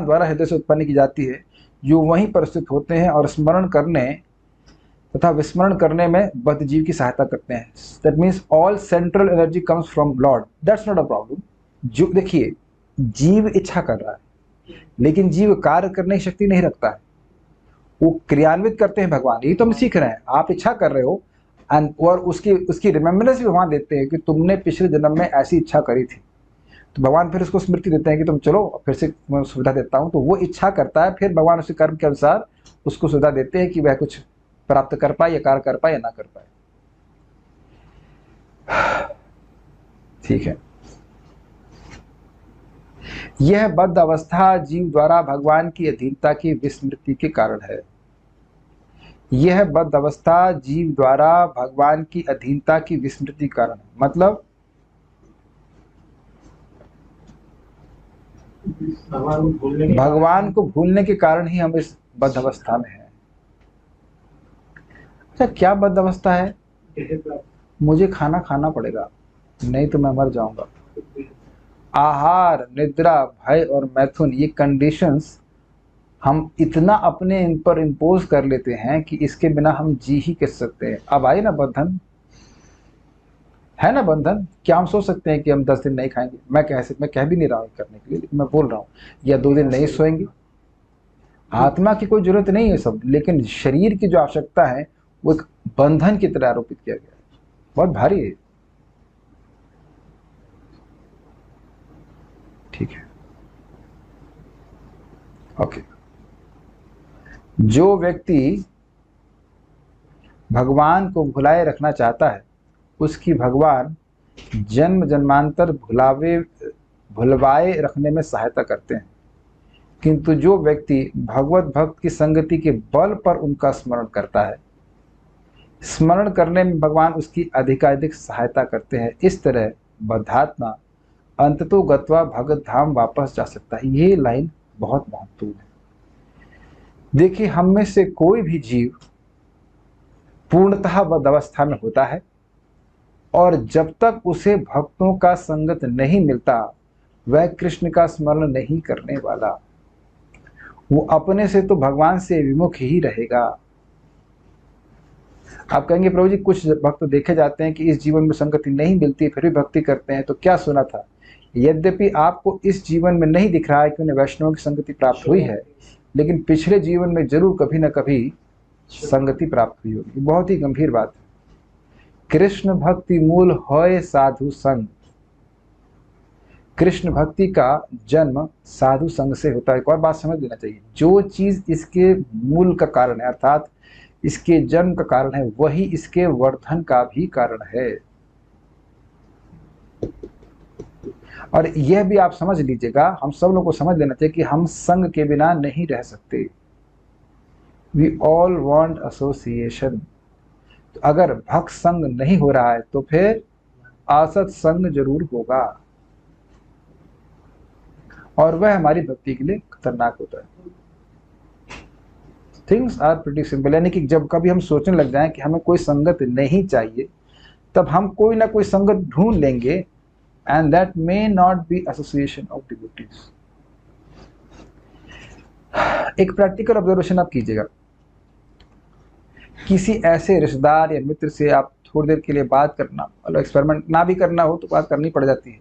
द्वारा हृदय से उत्पन्न की जाती है, जो वहीं पर स्थित होते हैं और स्मरण करने तथा विस्मरण करने में बद्ध जीव की सहायता करते हैं। That means all central energy comes from Lord, that's not a problem. जो देखिए, जीव इच्छा कर रहा है लेकिन जीव कार्य करने की शक्ति नहीं रखता है, वो क्रियान्वित करते हैं भगवान। ये तो हम सीख रहे हैं, आप इच्छा कर रहे हो और उसकी रिमेम्बरेंस भी भगवान देते हैं कि तुमने पिछले जन्म में ऐसी इच्छा करी थी, तो भगवान फिर उसको स्मृति देते हैं कि तुम चलो फिर से मैं सुविधा देता हूँ। तो वो इच्छा करता है, फिर भगवान उसी कर्म के अनुसार उसको सुविधा देते हैं कि वह कुछ प्राप्त कर पाए या कार्य कर पाए या ना कर पाए। ठीक है, यह बद्ध अवस्था जीव द्वारा भगवान की अधीनता की विस्मृति के कारण है। यह बद्ध अवस्था जीव द्वारा भगवान की अधीनता की विस्मृति कारण है, मतलब भगवान को भूलने के कारण ही हम इस बद्ध अवस्था में हैं। अच्छा, क्या बद्ध अवस्था है? मुझे खाना खाना पड़ेगा, नहीं तो मैं मर जाऊंगा। आहार, निद्रा, भय और मैथुन, ये कंडीशंस हम इतना अपने इन पर इम्पोज कर लेते हैं कि इसके बिना हम जी ही कैसे सकते हैं। अब आए ना बंधन, है ना बंधन। क्या हम सोच सकते हैं कि हम 10 दिन नहीं खाएंगे? मैं कह भी नहीं रहा हूँ करने के लिए, लेकिन मैं बोल रहा हूँ, या 2 दिन नहीं सोएंगे। आत्मा की कोई जरूरत नहीं है सब, लेकिन शरीर की जो आवश्यकता है वो एक बंधन की तरह आरोपित किया गया है, बहुत भारी है। ठीक है, ओके। जो व्यक्ति भगवान को भुलाए रखना चाहता है, उसकी भगवान जन्म जन्मांतर भुलवाए रखने में सहायता करते हैं। किंतु जो व्यक्ति भगवत भक्त की संगति के बल पर उनका स्मरण करता है, स्मरण करने में भगवान उसकी अधिकाधिक सहायता करते हैं। इस तरह बद्धात्मा अंततो गत्वा भगत धाम वापस जा सकता है। ये लाइन बहुत महत्वपूर्ण है। देखिए, हम में से कोई भी जीव पूर्णतः बद्ध अवस्था में होता है और जब तक उसे भक्तों का संगत नहीं मिलता, वह कृष्ण का स्मरण नहीं करने वाला। वो अपने से तो भगवान से विमुख ही रहेगा। आप कहेंगे प्रभु जी, कुछ भक्त देखे जाते हैं कि इस जीवन में संगति नहीं मिलती फिर भी भक्ति करते हैं, तो क्या सुना था? यद्यपि आपको इस जीवन में नहीं दिख रहा है कि उन्हें वैष्णव की संगति प्राप्त हुई है, लेकिन पिछले जीवन में जरूर कभी न कभी संगति प्राप्त हुई होगी। बहुत ही गंभीर बात है। कृष्ण भक्ति मूल होय साधु संग। कृष्ण भक्ति का जन्म साधु संग से होता है। एक और बात समझ लेना चाहिए, जो चीज इसके मूल का कारण है, अर्थात इसके जन्म का कारण है, वही इसके वर्धन का भी कारण है। और यह भी आप समझ लीजिएगा, हम सब लोगों को समझ लेना चाहिए कि हम संग के बिना नहीं रह सकते। We all want association. तो अगर भक्त संग नहीं हो रहा है तो फिर असत संग जरूर होगा, और वह हमारी भक्ति के लिए खतरनाक होता है। Things are pretty simple. यानी कि जब कभी हम सोचने लग जाएं कि हमें कोई संगत नहीं चाहिए, तब हम कोई ना कोई संगत ढूंढ लेंगे, and that may not be association of devotees. एक प्रैक्टिकल ऑब्जर्वेशन आप कीजिएगा। किसी ऐसे रिश्तेदार या मित्र से आप थोड़ी देर के लिए बात करना, मतलब एक्सपेरिमेंट ना भी करना हो तो बात करनी पड़ जाती है,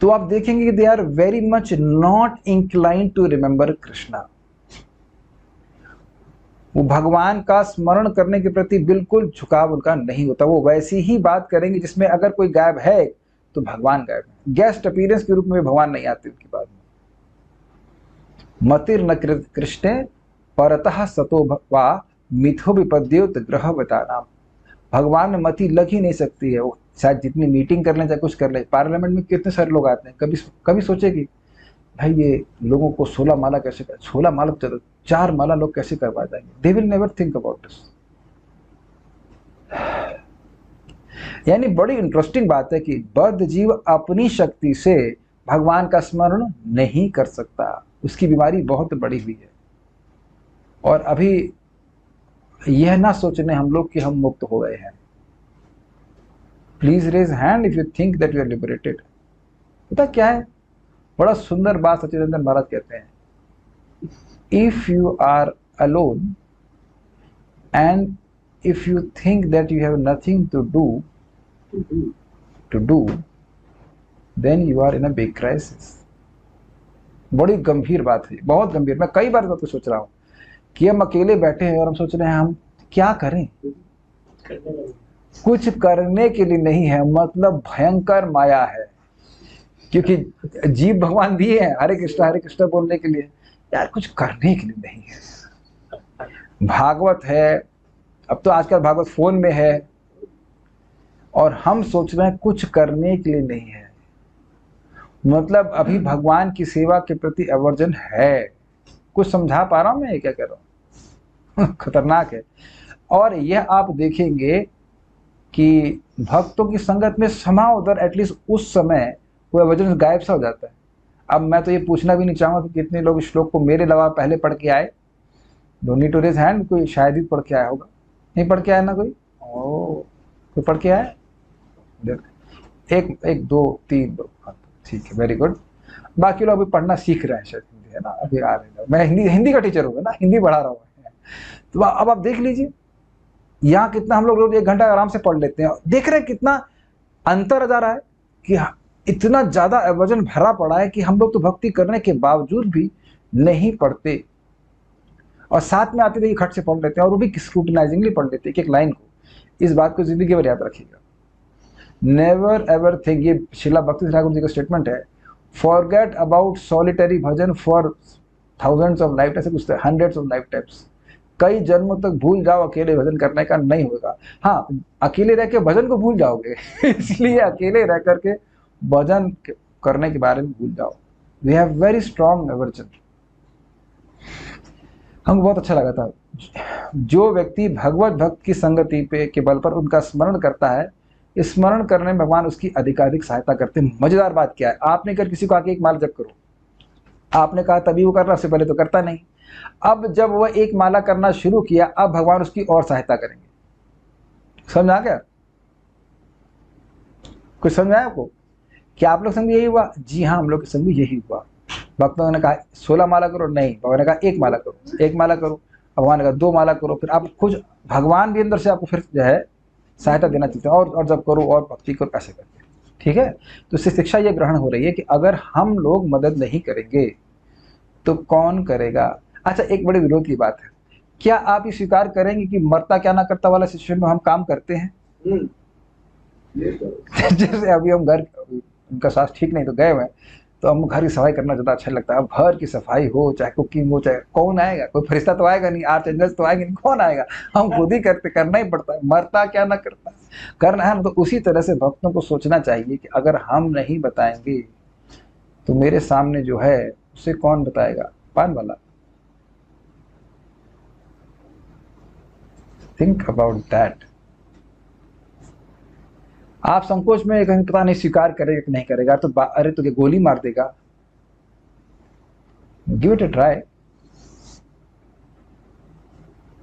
तो आप देखेंगे कि they are very much not inclined to remember Krishna. वो भगवान का स्मरण करने के प्रति बिल्कुल झुकाव उनका नहीं होता। वो वैसी ही बात करेंगे जिसमें अगर कोई गायब है तो भगवान गायब है। गेस्ट अपीयरेंस के रूप में भगवान नहीं आते उनकी बात में। मतिर न कृष्णे परतः सतो वा मिथो विपद्योत ग्रह बतानाम। भगवान में मति लग ही नहीं सकती है। वो शायद जितनी मीटिंग कर लें चाहे कुछ कर लें, पार्लियामेंट में कितने सारे लोग आते हैं, कभी कभी सोचे कि भाई ये लोगों को 16 माला कैसे कर, 16 माला तो चलो 4 माला लोग कैसे करवा जाएंगे, they will never think about this. यानी बड़ी इंटरेस्टिंग बात है कि बद्ध जीव अपनी शक्ति से भगवान का स्मरण नहीं कर सकता, उसकी बीमारी बहुत बड़ी हुई है। और अभी यह ना सोचने हम लोग कि हम मुक्त हो गए हैं। Please raise hand if you think that you are liberated. पता क्या है, बड़ा सुंदर बात सच्चिदानंद महाराज कहते हैं, if you are alone and if you think that you have nothing to do then you are in a big crisis. बड़ी गंभीर बात है, बहुत गंभीर। मैं कई बार तो सोच रहा हूं कि हम अकेले बैठे हैं और हम सोच रहे हैं हम क्या करें, कुछ करने के लिए नहीं है, मतलब भयंकर माया है। क्योंकि जीव भगवान दिए हैं हरे कृष्णा बोलने के लिए, यार कुछ करने के लिए नहीं है। भागवत है, अब तो आजकल भागवत फोन में है, और हम सोच रहे हैं कुछ करने के लिए नहीं है। मतलब अभी भगवान की सेवा के प्रति अवर्जन है। कुछ समझा पा रहा हूं मैं, ये क्या कह रहा हूं? खतरनाक है। और यह आप देखेंगे कि भक्तों की संगत में समाओ उधर, एटलीस्ट उस समय वो अवर्जन गायब सा हो जाता है। अब मैं तो ये पूछना भी नहीं चाहूंगा कि कितने लोग इस श्लोक को मेरे अलावा पहले पढ़ के आए। Don't need to raise hand, कोई शायद ही पढ़ के आया होगा। नहीं पढ़ के आया ना कोई? कोई पढ़ के आया? एक 2 3 लोग, ठीक है, वेरी गुड। बाकी लोग अभी पढ़ना सीख रहे हैं शायद, हिंदी है ना, अभी आ रहे हैं। मैं हिंदी का टीचर हूँ ना, हिंदी पढ़ा रहा हूँ। तो अब आप देख लीजिए यहाँ कितना हम लोग रोज 1 घंटा आराम से पढ़ लेते हैं। देख रहे हैं कितना अंतर आ जा रहा है कि इतना ज्यादा अवर्जन भरा पड़ा है कि हम लोग तो भक्ति करने के बावजूद भी नहीं पढ़ते, और साथ में आते थे खट से पढ़ लेते हैं, और वो भी स्क्रूटिनाइजिंगली पढ़ लेते हैं एक लाइन को। इस बात को जिंदगी भर याद रखिएगा। नेवर एवर थिंक, ये श्रीला भक्ति ठाकुर जी का स्टेटमेंट है, forget about solitary bhajan for thousands of life, ऐसे कुछ हंड्रेड्स ऑफ लाइफ टाइम्स। कई जन्मों तक भूल जाओ अकेले भजन करने का, नहीं होगा। हाँ, अकेले रह के भजन को भूल जाओगे इसलिए अकेले रह करके भजन करने के बारे में भूल जाओ। We have very strong aversion. हमको बहुत अच्छा लगा था, जो व्यक्ति भगवत भक्त की संगति पे के बल पर उनका स्मरण करता है, स्मरण करने में भगवान उसकी अधिकाधिक सहायता करते हैं। मजेदार बात क्या है, आपने कर किसी को आके एक माला जप करो, आपने कहा तभी वो कर रहा, उससे पहले तो करता नहीं। अब जब वह एक माला करना शुरू किया, अब भगवान उसकी और सहायता करेंगे। समझ आ गया? कुछ समझ आया आपको? क्या आप लोग संग यही हुआ? जी हाँ, हम लोग के संग भी यही हुआ। भक्तों ने कहा 16 माला करो, नहीं, भगवान ने कहा 1 माला करो, 1 माला करो। भगवान ने कहा 2 माला करो। फिर आप खुद भगवान भी अंदर से आपको फिर जो है सहायता देना चाहते हैं, और जब करो और भक्ति करो, ऐसे करके। ठीक है, तो इससे शिक्षा ये ग्रहण हो रही है कि अगर हम लोग मदद नहीं करेंगे तो कौन करेगा? अच्छा, एक बड़े विरोध की बात है, क्या आप ये स्वीकार करेंगे कि मरता क्या ना करता वाला सिचुएशन में हम काम करते हैं? जैसे अभी हम घर, उनका स्वास्थ्य ठीक नहीं तो गए हुए हैं, तो हम घर की सफाई करना ज़्यादा अच्छा लगता है। अब घर की सफाई हो, चाहे कुकिंग हो, चाहे कौन आएगा, कोई फरिश्ता तो आएगा नहीं, आर्च एंजल्स तो आएंगे नहीं, कौन आएगा? हम खुद ही करना ही पड़ता है। मरता क्या ना करता करना है। तो उसी तरह से भक्तों को सोचना चाहिए कि अगर हम नहीं बताएंगे तो मेरे सामने जो है उसे कौन बताएगा? पान वाला। Think about that. आप संकोच में कहीं पता नहीं स्वीकार करेगा कि नहीं करेगा, तो अरे तुझे गोली मार देगा, गिव इट अ ट्राई।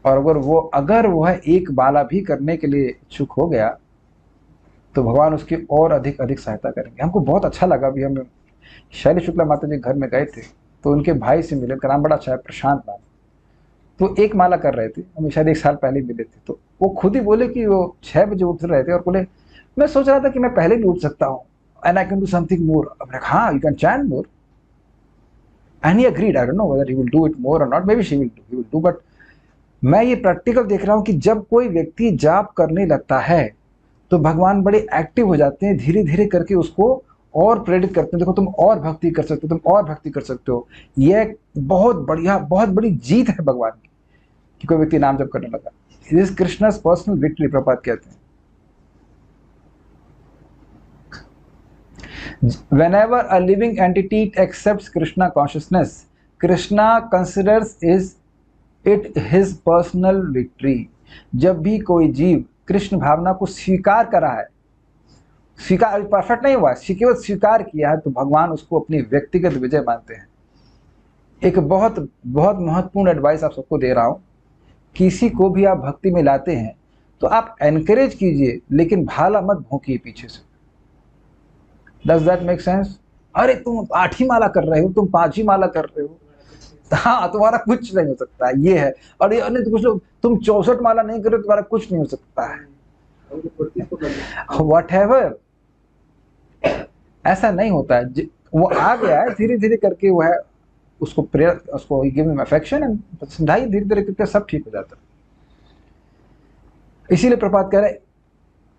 और अगर वो है एक बाला भी करने के लिए इच्छुक हो गया तो भगवान उसकी और अधिक सहायता करेंगे। हमको बहुत अच्छा लगा। अभी हम शैली शुक्ला माता जी घर में गए थे, तो उनके भाई से मिले, उनका नाम बड़ा अच्छा है, प्रशांत नाम। तो 1 माला कर रहे थे, हम शायद 1 साल पहले मिले थे। तो वो खुद ही बोले कि वो 6 बजे उठ रहे थे और बोले मैं सोच रहा था कि मैं पहले भी उठ सकता हूँ, and I can do something more. हाँ, you can chant more. And he agreed. I don't know whether he will do it more और not, maybe she will do, but मैं ये प्रैक्टिकल देख रहा हूँ कि जब कोई व्यक्ति जाप करने लगता है तो भगवान बड़े एक्टिव हो जाते हैं, धीरे धीरे करके उसको और प्रेरित करते हैं। देखो, तुम और भक्ति कर सकते हो, तुम और भक्ति कर सकते हो। यह बहुत बढ़िया, बहुत बड़ी जीत है भगवान की कि कोई व्यक्ति नाम जप करने लगा। दिस कृष्णा's पर्सनल विक्ट्री, प्रपात कहते हैं। Whenever a living entity accepts Krishna consciousness, Krishna considers it his personal victory. जब भी कोई जीव कृष्ण भावना को स्वीकार कर रहा है, स्वीकार परफेक्ट नहीं हुआ है, केवल स्वीकार किया है, तो भगवान उसको अपनी व्यक्तिगत विजय मानते हैं। एक बहुत बहुत महत्वपूर्ण एडवाइस आप सबको दे रहा हूं, किसी को भी आप भक्ति में लाते हैं तो आप एनकरेज कीजिए, लेकिन भाला मत भोंकिए पीछे से। Does that make sense? अरे तुम 8 ही माला कर रहे हो, तुम 5 ही माला कर रहे हो, हाँ तुम्हारा कुछ नहीं हो सकता है, ये है। और ये अन्य कुछ लोग, तुम 64 माला नहीं कर रहे हो, तुम्हारा कुछ नहीं हो सकता है, व्हाटएवर। ऐसा नहीं होता है, वो आ गया है धीरे धीरे करके, वो है उसको प्रेयर, उसको गिव हिम अफेक्शन एंड समझाइए, धीरे धीरे करके सब ठीक हो जाता है। इसीलिए प्रपात कह रहे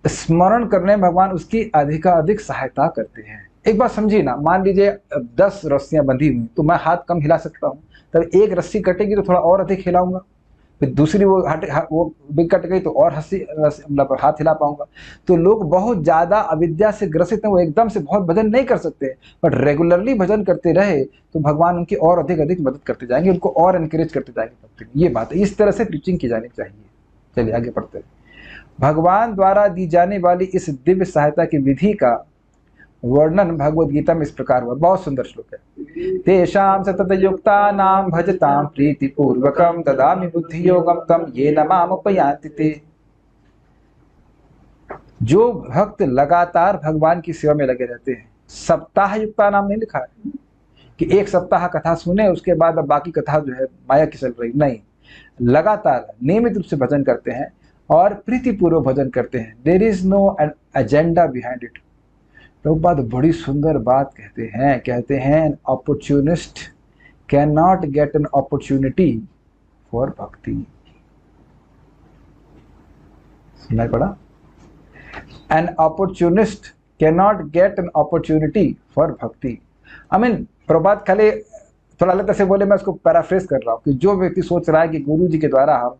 स्मरण करने में भगवान उसकी अधिकाधिक सहायता करते हैं। एक बात समझिए ना, मान लीजिए 10 रस्सियां बंधी हुई, तो मैं हाथ कम हिला सकता हूँ, तब एक रस्सी कटेगी तो थोड़ा और अधिक हिलाऊंगा, फिर दूसरी वो भी कट गई तो और मतलब हाथ हिला पाऊंगा। तो लोग बहुत ज्यादा अविद्या से ग्रसित हैं, वो एकदम से बहुत भजन नहीं कर सकते, बट रेगुलरली भजन करते रहे तो भगवान उनकी और अधिक अधिक मदद करते जाएंगे, उनको और एनकरेज करते जाएंगे। ये बात है, इस तरह से प्रीचिंग की जानी चाहिए। चलिए आगे पढ़ते हैं। भगवान द्वारा दी जाने वाली इस दिव्य सहायता की विधि का वर्णन भगवद गीता में इस प्रकार हुआ। बहुत सुंदर श्लोक है। तेषां सतत युक्तानां भजतां प्रीति पूर्वकं ददामि बुद्धि योगम तम ये न मामुपयान्ति ते। जो भक्त लगातार भगवान की सेवा में लगे रहते हैं, सप्ताह युक्ता नाम नहीं लिखा है कि एक सप्ताह कथा सुने उसके बाद अब बाकी कथा जो है माया की चल रही, नहीं, लगातार नियमित रूप से भजन करते हैं और प्रीतिपूर्वक भजन करते हैं। There is no agenda behind it. Prabhupada बड़ी सुंदर बात कहते हैं an opportunist can not get an opportunity for bhakti. सुनाई पड़ा? An opportunist can not get an opportunity for bhakti. I mean Prabhupada खाली थोड़ा अलग से बोले, मैं उसको पैराफ्रेज कर रहा हूँ कि जो व्यक्ति सोच रहा है कि गुरु जी के द्वारा हम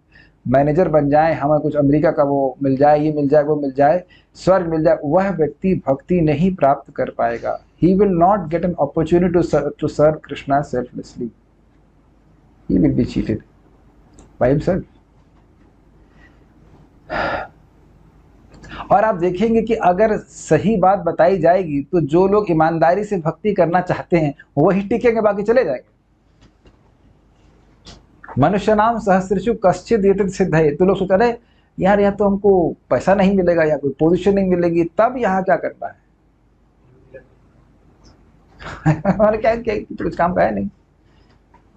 मैनेजर बन जाए, हमें कुछ अमेरिका का वो मिल जाए, ये मिल जाए, वो मिल जाए, स्वर्ग मिल जाए, वह व्यक्ति भक्ति नहीं प्राप्त कर पाएगा। He will not get an opportunity to serve Krishna selflessly. He will be cheated by himself. और आप देखेंगे कि अगर सही बात बताई जाएगी तो जो लोग ईमानदारी से भक्ति करना चाहते हैं वही टिकेंगे, बाकी चले जाएंगे। मनुष्य नाम सहस्रशु कश्चित यतित सिद्ध है। तो लोग सोच रहे यार या तो हमको पैसा नहीं मिलेगा या कोई पोजीशन नहीं मिलेगी, तब यहाँ क्या करना है, हमारे क्या कुछ काम का है नहीं,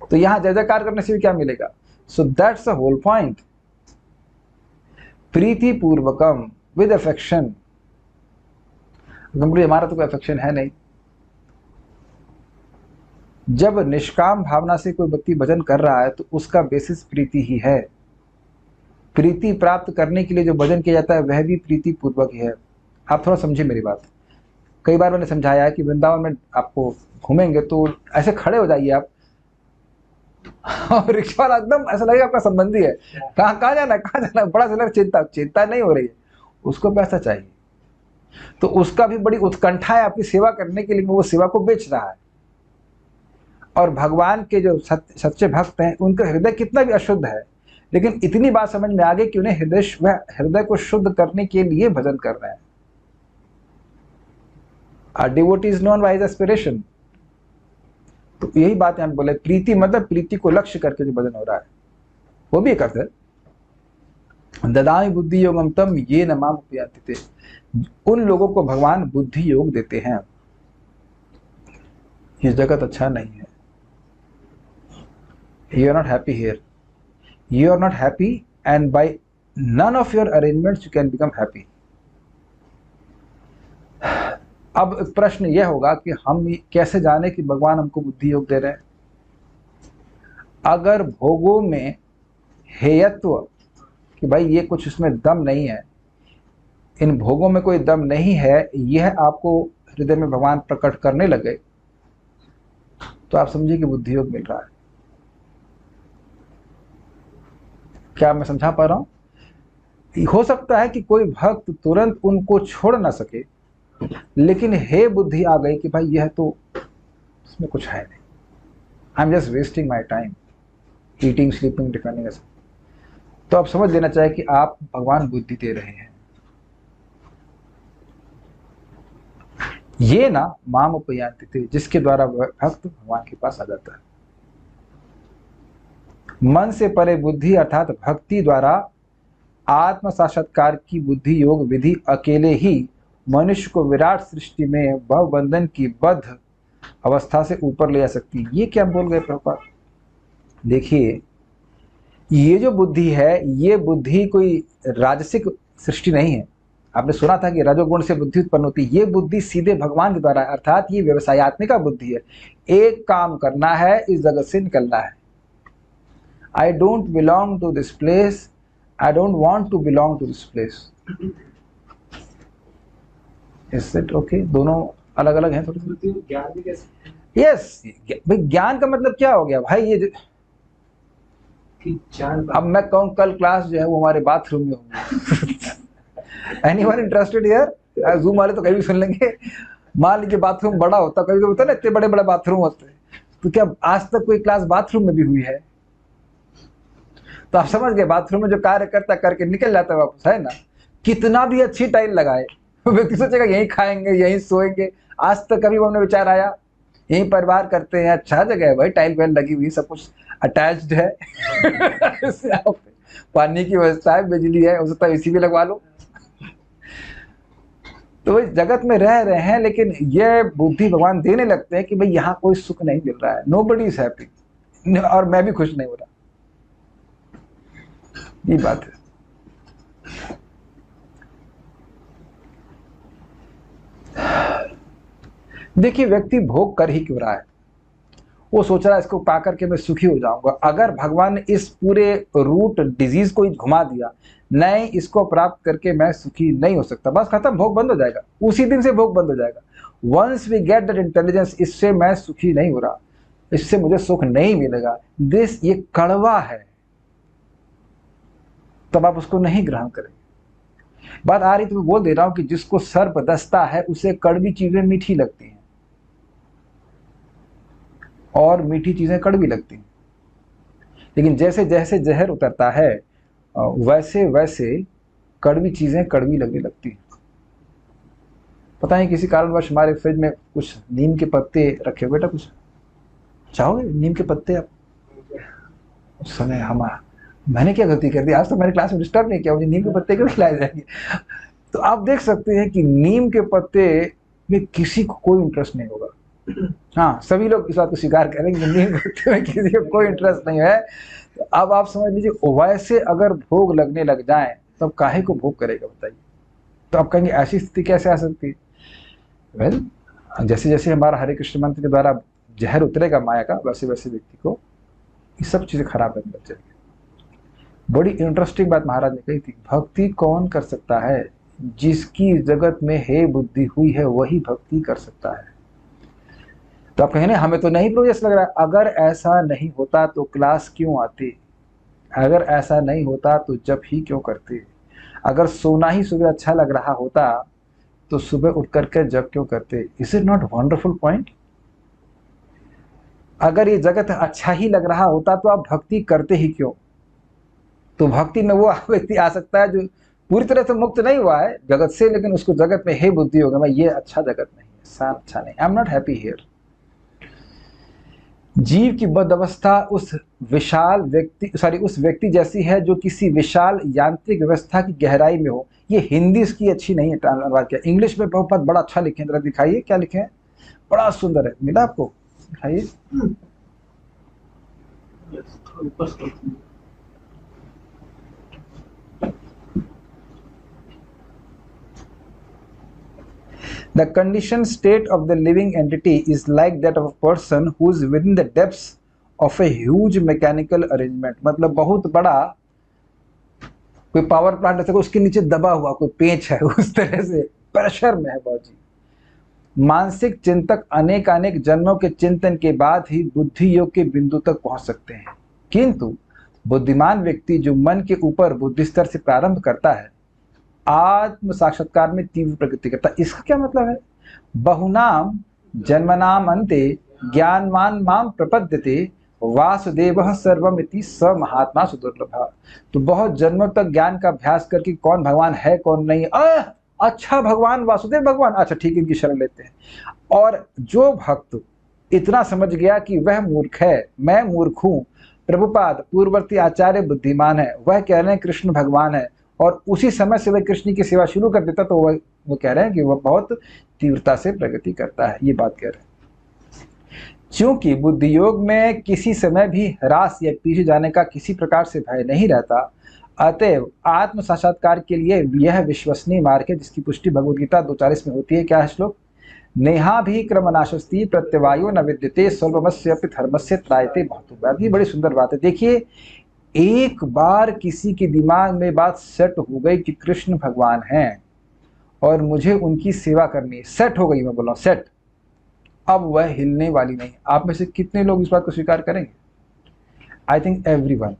तो यहाँ जय जयकार करने से भी क्या मिलेगा। So that's the whole point. प्रीति पूर्वकम विद अफेक्शन। हमारा तो कोई अफेक्शन है नहीं। जब निष्काम भावना से कोई व्यक्ति भजन कर रहा है तो उसका बेसिस प्रीति ही है। प्रीति प्राप्त करने के लिए जो भजन किया जाता है वह भी प्रीति पूर्वक ही है। आप थोड़ा समझिए मेरी बात। कई बार मैंने समझाया है कि वृंदावन में आपको घूमेंगे तो ऐसे खड़े हो जाइए आप, और रिक्शा वाला एकदम ऐसा लगेगा आपका संबंधी है, कहाँ जाना है, कहाँ जाना है, बड़ा सा चिंता नहीं हो रही है, उसको पैसा चाहिए, तो उसका भी बड़ी उत्कंठा है आपकी सेवा करने के लिए, वो सेवा को बेच रहा है। और भगवान के जो सच्चे भक्त हैं उनका हृदय कितना भी अशुद्ध है, लेकिन इतनी बात समझ में आ गई कि उन्हें हृदय को शुद्ध करने के लिए भजन कर रहे हैं। A devotee is known by his aspiration। तो यही बात यहाँ बोले, प्रीति मतलब प्रीति को लक्ष्य करके जो भजन हो रहा है वो भी एक अर्थ है। ददामि बुद्धि योगम तम ये न माम उपयान्ति ते। उन लोगों को भगवान बुद्धि योग देते हैं। ये जगत अच्छा नहीं है। You are not happy here. You are not happy, and by none of your arrangements you can become happy। अब प्रश्न यह होगा कि हम कैसे जाने कि भगवान हमको बुद्धि योग दे रहे हैं। अगर भोगों में हेयत्व कि भाई ये कुछ इसमें दम नहीं है, इन भोगों में कोई दम नहीं है, यह आपको हृदय में भगवान प्रकट करने लगे, तो आप समझिए कि बुद्धि योग मिल रहा है। क्या मैं समझा पा रहा हूं? हो सकता है कि कोई भक्त तुरंत उनको छोड़ ना सके, लेकिन हे बुद्धि आ गई कि भाई यह तो इसमें कुछ है नहीं, I am just wasting my time eating sleeping defending, तो आप समझ लेना चाहिए कि आप भगवान बुद्धि दे रहे हैं। ये ना माम उपयांति थे, जिसके द्वारा भक्त भगवान के पास आ जाता है। मन से परे बुद्धि अर्थात भक्ति द्वारा आत्म साक्षात्कार की बुद्धि योग विधि अकेले ही मनुष्य को विराट सृष्टि में भव बंधन की बद्ध अवस्था से ऊपर ले जा सकती है। ये क्या बोल गए प्रभुपाद? देखिए, ये जो बुद्धि है, ये बुद्धि कोई राजसिक सृष्टि नहीं है। आपने सुना था कि रजोगुण से बुद्धि उत्पन्न होती है। ये बुद्धि सीधे भगवान के द्वारा, अर्थात ये व्यवसायत्मिका बुद्धि है। एक काम करना है, इस जगत से निकलना है। I don't belong to this place, I don't want to belong to this place. Is it okay? दोनों अलग अलग हैं थोड़ी सी। ज्ञान भी कैसे? यस, भाई ज्ञान का मतलब क्या हो गया भाई? ये अब मैं कहूँ कल क्लास जो है वो हमारे बाथरूम में होगी। Anyone interested here? जूम वाले तो कहीं भी सुन लेंगे। मान लीजिए बाथरूम बड़ा होता, कभी कभी होता है ना, इतने बड़े बड़े बाथरूम होते हैं, तो क्या आज तक कोई क्लास बाथरूम में भी हुई है? तो आप समझ गए, बाथरूम में जो कार्य करता करके निकल जाता है वापस, है ना। कितना भी अच्छी टाइल लगाए, व्यक्ति सोचेगा यहीं खाएंगे यहीं सोएंगे। आज तक कभी हमने विचार आया यहीं परिवार करते हैं, अच्छा जगह है भाई, टाइल वाइल लगी हुई, सब कुछ अटैच्ड है। पानी की व्यवस्था है, बिजली है, हो सकता है इसी भी लगवा लो। तो इस जगत में रह रहे हैं, लेकिन ये बुद्धि भगवान देने लगते हैं कि भाई यहाँ कोई सुख नहीं मिल रहा है, नोबडी इज हैप्पी, और मैं भी खुश नहीं हो रहा। ये बात है। देखिए, व्यक्ति भोग कर ही क्यों रहा है? वो सोच रहा है इसको पा करके मैं सुखी हो जाऊंगा। अगर भगवान ने इस पूरे रूट डिजीज को घुमा दिया, नहीं इसको प्राप्त करके मैं सुखी नहीं हो सकता, बस खत्म, भोग बंद हो जाएगा, उसी दिन से भोग बंद हो जाएगा। Once we get that intelligence, इससे मैं सुखी नहीं हो रहा, इससे मुझे सुख नहीं मिलेगा, दिस ये कड़वा है, तब आप उसको नहीं ग्रहण करेंगे। बात आ रही तो मैं बोल दे रहा हूं कि जिसको सर्प दस्ता है उसे कड़वी चीजें मीठी लगती हैं और मीठी चीजें कड़वी लगती हैं, लेकिन जैसे जैसे जहर उतरता है वैसे वैसे कड़वी चीजें कड़वी लगने लगती हैं। पता नहीं किसी कारणवश हमारे फ्रिज में कुछ नीम के पत्ते रखे हुए, बेटा कुछ चाहोगे नीम के पत्ते? आप उस समय हमारा, मैंने क्या गलती कर दी? आज तो मैंने क्लास में डिस्टर्ब नहीं किया, मुझे नीम के पत्ते क्यों खिलाए जाएंगे? तो आप देख सकते हैं कि नीम के पत्ते में किसी को कोई इंटरेस्ट नहीं होगा। हाँ, सभी लोग इस बात को स्वीकार करेंगे, नीम के पत्ते में किसी को कोई इंटरेस्ट नहीं है। तो अब आप समझ लीजिए, वैसे अगर भोग लगने लग जाए तब काहे को भोग करेगा बताइए? तो आप कहेंगे ऐसी स्थिति कैसे आ सकती है? वेल, जैसे जैसे हमारा हरे कृष्ण मंत्र के द्वारा जहर उतरेगा माया का, वैसे वैसे व्यक्ति को ये सब चीजें खराब लगने लग जाएगी। बड़ी इंटरेस्टिंग बात महाराज ने कही थी, भक्ति कौन कर सकता है? जिसकी जगत में हे बुद्धि हुई है वही भक्ति कर सकता है। तो आप कहें हमें तो नहीं प्रोजेक्ट लग रहा है। अगर ऐसा नहीं होता तो क्लास क्यों आते? अगर ऐसा नहीं होता तो जब ही क्यों करते? अगर सोना ही सुबह अच्छा लग रहा होता तो सुबह उठ करके जब क्यों करते? Is it not wonderful point? अगर ये जगत अच्छा ही लग रहा होता तो आप भक्ति करते ही क्यों? तो भक्ति में वो व्यक्ति आ सकता है जो पूरी तरह से मुक्त नहीं हुआ है जगत से, लेकिन उसको जगत में हे बुद्धि होगा, मैं ये अच्छा जगत नहीं है, सान अच्छा नहीं, I am not happy here. जीव की बद अवस्था उस विशाल व्यक्ति उस व्यक्ति जैसी है जो किसी विशाल यांत्रिक व्यवस्था की गहराई में हो। ये हिंदी इसकी अच्छी नहीं है, अनुवाद किया। इंग्लिश में बहुत बड़ा अच्छा लिखे, जरा दिखाइए क्या लिखे हैं, बड़ा सुंदर है, मिला आपको? दिखाइए। The conditioned state of the living entity is like that of a person who is within the depths of a huge mechanical arrangement। मतलब बहुत बड़ा कोई पावर प्लांट जैसे उसके नीचे दबा हुआ कोई पेंच है, उस तरह से प्रेशर में है बहुत जी। मानसिक चिंतक अनेक अनेक जन्मों के चिंतन के बाद ही बुद्धि योग के बिंदु तक पहुंच सकते हैं, किंतु बुद्धिमान व्यक्ति जो मन के ऊपर बुद्धि स्तर से प्रारंभ करता है, आत्म साक्षात्कार में तीव्र प्रगति करता है। इसका क्या मतलब है? बहुनाम जन्मनाम अंते ज्ञानवान माम प्रपद्यते वासुदेवः सर्वमिति स महात्मा सुदुर्लभः। तो बहुत जन्मों तक ज्ञान का अभ्यास करके कौन भगवान है कौन नहीं, अच्छा भगवान वासुदेव भगवान, अच्छा ठीक है, इनकी शरण लेते हैं। और जो भक्त इतना समझ गया कि वह मूर्ख है, मैं मूर्ख हूँ, प्रभुपाद पूर्ववर्ती आचार्य बुद्धिमान है, वह कह रहे हैं कृष्ण भगवान है, और उसी समय से वह कृष्ण की सेवा शुरू कर देता, तो वो कह रहे हैं कि वह बहुत तीव्रता से प्रगति करता है। ये बात कह रहे हैं। क्योंकि बुद्धि योग में किसी समय भी ह्रास या पीछे जाने का किसी प्रकार से भय नहीं रहता, अतएव आत्म साक्षात्कार के लिए यह विश्वसनीय मार्ग है, जिसकी पुष्टि भगवद गीता 2:40 में होती है। क्या है श्लोक? नेहा भी क्रमनाशस्ति प्रत्यवायो न विद्यते स्वल्पमस्य अपि धर्मस्य त्रायते महतो। ये बड़ी सुंदर बात है। देखिए, एक बार किसी के दिमाग में बात सेट हो गई कि कृष्ण भगवान हैं और मुझे उनकी सेवा करनी है, सेट हो गई, मैं बोल रहा हूँ सेट, अब वह हिलने वाली नहीं। आप में से कितने लोग इस बात को स्वीकार करेंगे? I think everyone.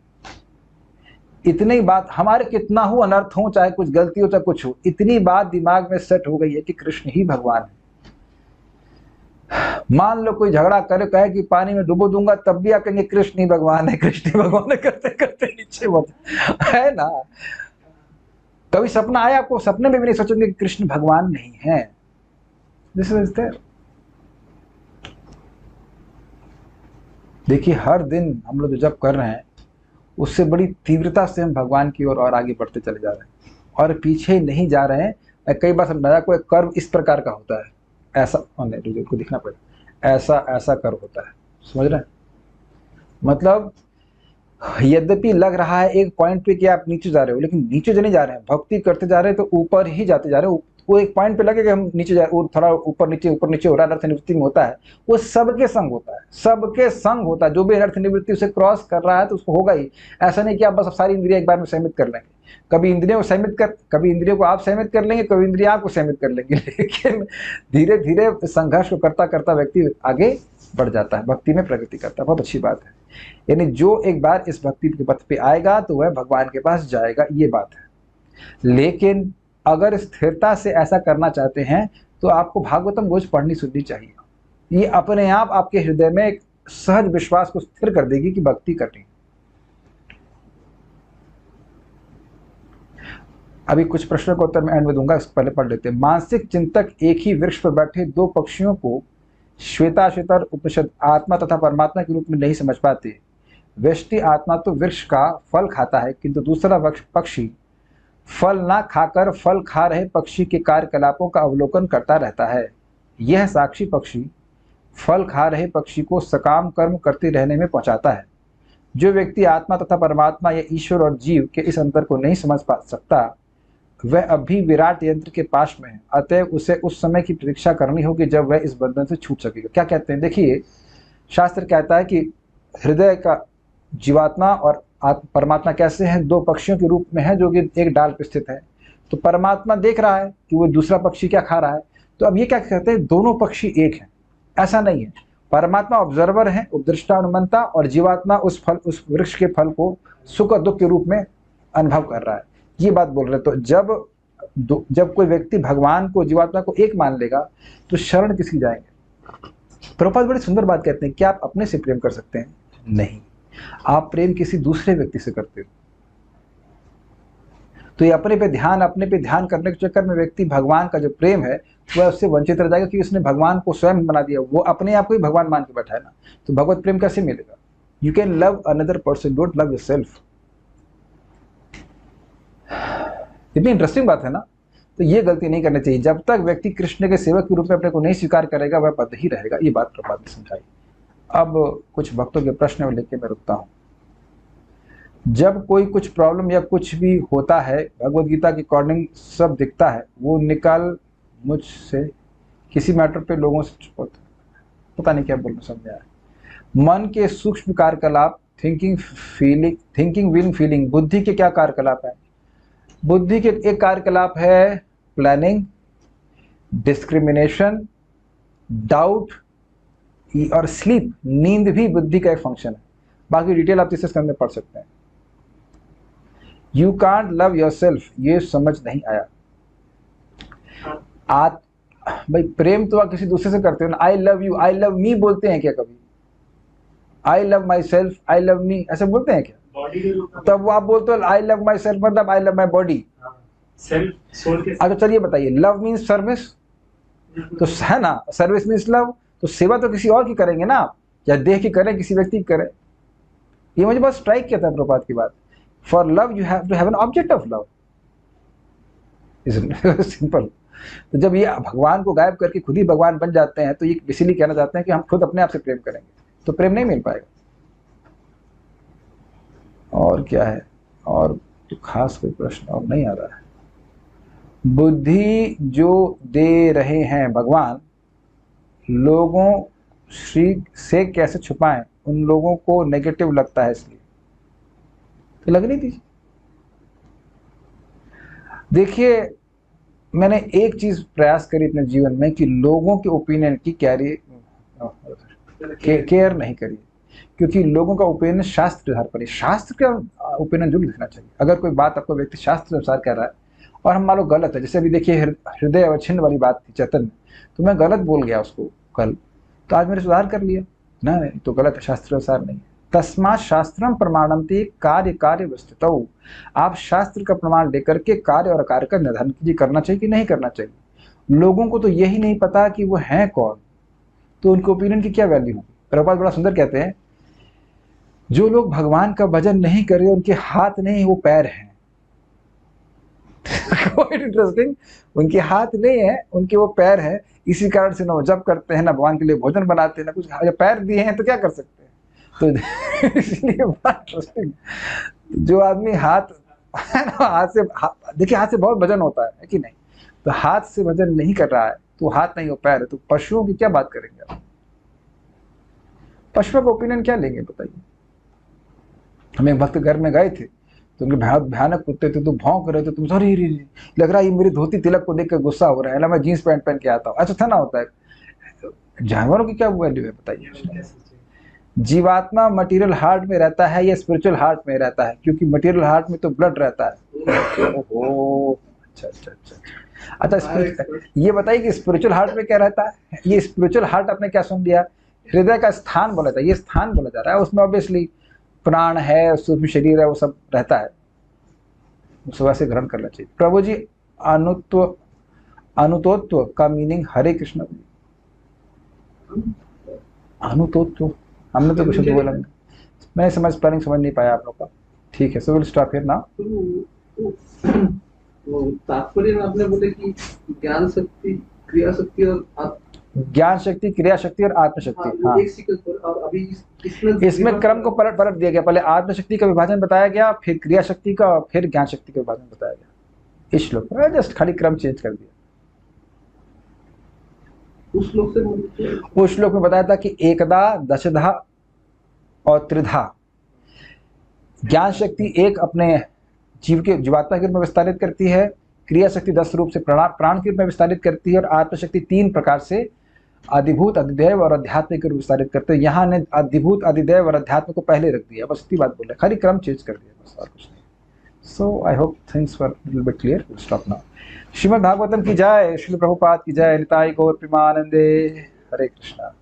इतनी बात हमारे कितना हो अनर्थ हो, चाहे कुछ गलती हो चाहे कुछ हो, इतनी बात दिमाग में सेट हो गई है कि कृष्ण ही भगवान है। मान लो कोई झगड़ा करे, कहे कि पानी में डुबो दूंगा, तब भी आप कहेंगे कृष्ण ही भगवान है, कृष्ण ही भगवान है, करते करते नीचे है ना। कभी सपना आया आपको, सपने में भी नहीं सोचेंगे कि कृष्ण भगवान नहीं है। This is there. देखिए, हर दिन हम लोग जो जप कर रहे हैं उससे बड़ी तीव्रता से हम भगवान की ओर और आगे बढ़ते चले जा रहे हैं और पीछे नहीं जा रहे हैं। कई बार समझाया कोई कर्व इस प्रकार का होता है, ऐसा को दिखना पड़ेगा, ऐसा ऐसा कर्व होता है, समझ रहे हैं? मतलब यद्यपि लग रहा है एक पॉइंट पे कि आप नीचे जा रहे हो, लेकिन नीचे जो नहीं जा रहे हैं, भक्ति करते जा रहे हैं तो ऊपर ही जाते जा रहे हो। वो एक पॉइंट पे लगे कि हम नीचे जा, वो थोड़ा ऊपर नीचे हो रहा है, अनर्थ निवृत्ति में होता है। वो सबके संग होता है, सबके संग होता है। जो भी अनर्थ निवृत्ति उसे क्रॉस कर रहा है तो उसको होगा ही। ऐसा नहीं कि आप बस सारी इंद्रियां एक बार में सहमित कर लेंगे। कभी इंद्रियों को आप सहमित कर लेंगे, कभी इंद्रिया आपको सहमित कर लेंगे, लेकिन धीरे धीरे संघर्ष को करता करता व्यक्ति आगे बढ़ जाता है, भक्ति में प्रगति करता है। बहुत अच्छी बात है। यानी जो एक बार इस भक्ति के पथ पे आएगा तो वह भगवान के पास जाएगा, ये बात है। लेकिन अगर स्थिरता से ऐसा करना चाहते हैं तो आपको भागवतम रोज पढ़नी सुननी चाहिए। ये अपने आप आपके हृदय में एक सहज विश्वास को स्थिर कर देगी कि भक्ति करनी। अभी कुछ प्रश्नों का उत्तर मैं एंड में दूंगा, इससे पहले पढ़ लेते हैं। मानसिक चिंतक एक ही वृक्ष पर बैठे दो पक्षियों को श्वेताश्वेतर उपनिषद आत्मा तथा परमात्मा के रूप में नहीं समझ पाते। व्यष्टि आत्मा तो वृक्ष का फल खाता है, किंतु दूसरा पक्षी फल ना खाकर फल खा रहे पक्षी के कार्यकलापों का अवलोकन करता रहता है। यह साक्षी पक्षी फल खा रहे पक्षी को सकाम कर्म करते रहने में पहुंचाता है। जो व्यक्ति आत्मा तथा परमात्मा या ईश्वर और जीव के इस अंतर को नहीं समझ पा सकता, वह अभी विराट यंत्र के पास में है। अतः उसे उस समय की प्रतीक्षा करनी होगी जब वह इस बंधन से छूट सकेगा। क्या कहते हैं? देखिए, शास्त्र कहता है कि हृदय का जीवात्मा और परमात्मा कैसे हैं? दो पक्षियों के रूप में है जो कि एक डाल पर स्थित है। तो परमात्मा देख रहा है कि वो दूसरा पक्षी क्या खा रहा है। तो अब ये क्या कहते हैं? दोनों पक्षी एक हैं, ऐसा नहीं है। परमात्मा ऑब्जर्वर है, उपदृष्टा अनुमंता, और जीवात्मा उस वृक्ष के फल को सुख और दुख के रूप में अनुभव कर रहा है। ये बात बोल रहे। तो जब कोई व्यक्ति भगवान को, जीवात्मा को एक मान लेगा तो शरण किसकी जाएंगे? प्रभुपाद बड़ी सुंदर बात कहते हैं कि आप अपने से प्रेम कर सकते हैं? नहीं, आप प्रेम किसी दूसरे व्यक्ति से करते हो। तो ये अपने पे ध्यान करने के चक्कर में व्यक्ति भगवान का जो प्रेम है वह उससे वंचित रह जाएगा, क्योंकि उसने भगवान को स्वयं बना दिया। वो अपने आप को ही भगवान मान के बैठा है ना, तो भगवत प्रेम कैसे मिलेगा? You can love another person, don't love yourself. इतनी इंटरेस्टिंग बात है ना। तो ये गलती नहीं करनी चाहिए। जब तक व्यक्ति कृष्ण के सेवक के रूप में अपने को नहीं स्वीकार करेगा वह बद्ध ही रहेगा। ये बात प्रभुपाद ने समझाई। अब कुछ भक्तों के प्रश्न लेके मैं रुकता हूँ। जब कोई कुछ प्रॉब्लम या कुछ भी होता है, भगवद गीता के अकॉर्डिंग सब दिखता है, वो निकाल मुझसे किसी मैटर पे लोगों से छुपाता, पता नहीं क्या बोलना समझ आया। मन के सूक्ष्म कार्यकलाप, थिंकिंग, विलिंग, फीलिंग, बुद्धि के क्या कार्यकलाप है? बुद्धि के एक कार्यकलाप है प्लानिंग, डिस्क्रिमिनेशन, डाउट और स्लीप। नींद भी बुद्धि का एक फंक्शन है। बाकी डिटेल आप तीसरे स्कंद में पढ़ सकते हैं। You can't love your self, ये समझ नहीं आया। भाई प्रेम तो आप किसी दूसरे से करते हो ना। I love you, I love me बोलते हैं क्या कभी? आई love my self, I love me ऐसे बोलते हैं क्या? बॉडी के रूप में। तब वो आप बोलते हो आई लव माई सेल्फ मतलब I love my body. Self soul के अच्छा चलिए बताइए, लव मीन्स सर्विस तो है ना, सर्विस मीन्स लव, तो सेवा तो किसी और की करेंगे ना आप, या देह की करें किसी व्यक्ति की करें। ये मुझे बहुत स्ट्राइक किया था प्रभुपाद की बात। For love you have to have an object of love, simple. तो जब ये भगवान को गायब करके खुद ही भगवान बन जाते हैं तो ये इसीलिए कहना चाहते हैं कि हम खुद अपने आप से प्रेम करेंगे, तो प्रेम नहीं मिल पाएगा। और क्या है? और तो खास कोई प्रश्न और नहीं आ रहा है। बुद्धि जो दे रहे हैं भगवान, लोगों श्री से कैसे छुपाएं? उन लोगों को नेगेटिव लगता है इसलिए, तो लगने दीजिए। देखिए मैंने एक चीज प्रयास करी अपने जीवन में कि लोगों के ओपिनियन की केयर नहीं करी, क्योंकि लोगों का ओपिनियन शास्त्र के आधार पर है। शास्त्र का ओपिनियन जरूर लिखना चाहिए। अगर कोई बात आपको व्यक्ति शास्त्र के अनुसार कह रहा है और हम मान लो गलत है, जैसे अभी देखिए हृदय अवच्छिन्न वाली बात थी चैतन्य, तो मैं गलत बोल गया उसको कल, तो आज मैंने सुधार कर लिया ना, नहीं तो गलत है, शास्त्र अनुसार नहीं है। तस्मात् शास्त्रम प्रमाणंते कार्य कार्य वस्तुतौ, आप शास्त्र का प्रमाण लेकर के कार्य और अकार्य का निर्धारण कीजिए, करना चाहिए कि नहीं करना चाहिए। लोगों को तो यही नहीं पता कि वो हैं कौन, तो उनके ओपिनियन की क्या वैल्यू होगी। प्रभुपाद बड़ा सुंदर कहते हैं, जो लोग भगवान का भजन नहीं कर रहे उनके हाथ नहीं वो पैर हैं। क्वाइट इंटरेस्टिंग, उनके हाथ नहीं है उनके वो पैर है। इसी कारण से ना वो जप करते हैं, ना भगवान के लिए भोजन बनाते हैं, ना कुछ। जब पैर दिए हैं तो क्या कर सकते हैं? तो इसलिए बड़ा इंटरेस्टिंग, जो आदमी हाथ से देखिए हाथ से बहुत भजन होता है कि नहीं, तो हाथ से भजन नहीं कर रहा है तो हाथ नहीं वो पैर है, तो पशुओं की क्या बात करेंगे आप? पशुओं का ओपिनियन क्या लेंगे बताइए। हम एक भक्त घर में गए थे तो उनके भयानक कुत्ते थे, तो भौंक रहे थे, तुम सॉरी लग रहा है ये मेरी धोती तिलक को देखकर गुस्सा हो रहा है, मैं जीन्स पैंट पहन के आता हूँ। अच्छा था ना, होता है। जानवरों की क्या वैल्यू है बताइए। जीवात्मा मटेरियल हार्ट में रहता है या स्पिरिचुअल हार्ट में रहता है? क्योंकि मटेरियल हार्ट में तो ब्लड रहता है। ओहो, अच्छा ये बताइए कि स्पिरिचुअल हार्ट में क्या रहता है? ये स्पिरिचुअल हार्ट आपने क्या सुन लिया? हृदय का स्थान बोला था, ये स्थान बोला जा रहा है, उसमें ऑब्वियसली प्राण है, सूक्ष्म शरीर है, वो सब रहता है, सुबह से ग्रहण करना चाहिए। प्रभु जी अनुतोत्व का मीनिंग हरे कृष्ण। अनुतोत्व हमने तो कुछ बोला नहीं, मैं समझ नहीं पाया आप लोग का। ठीक है, so will stop here now. तात्पर्य में आपने बोले कि ज्ञान शक्ति, क्रिया शक्ति और ज्ञान शक्ति, क्रिया शक्ति और आत्मशक्ति। हाँ, और अभी इसमें क्रम को पलट दिया गया। पहले आत्मशक्ति का विभाजन बताया गया, फिर क्रिया शक्ति का, फिर ज्ञान शक्ति का विभाजन बताया गया। इस श्लोक में जस्ट खाली क्रम चेंज कर दिया। उस श्लोक में बताया था कि एकदा, दशधा और त्रिधा। ज्ञान शक्ति एक अपने जीवात्मा के रूप में विस्तारित करती है, क्रिया शक्ति 10 रूप से प्राण के रूप में विस्तारित करती है, और आत्मशक्ति 3 प्रकार से अधिभूत, अधिदैव और अध्यात्म के रूप विस्तारित करते हैं। यहाँ ने अधिभूत, अधिदैव और अध्यात्म को पहले रख दिया, बस इतनी बात बोले, खाली क्रम चेंज कर दिया, बस और कुछ नहीं। So I hope things were little bit clear. Will stop now. Srimad Bhagavatam की जय, श्री प्रभुपाद की जय, निताई गौर प्रेमानंदे। हरे कृष्णा।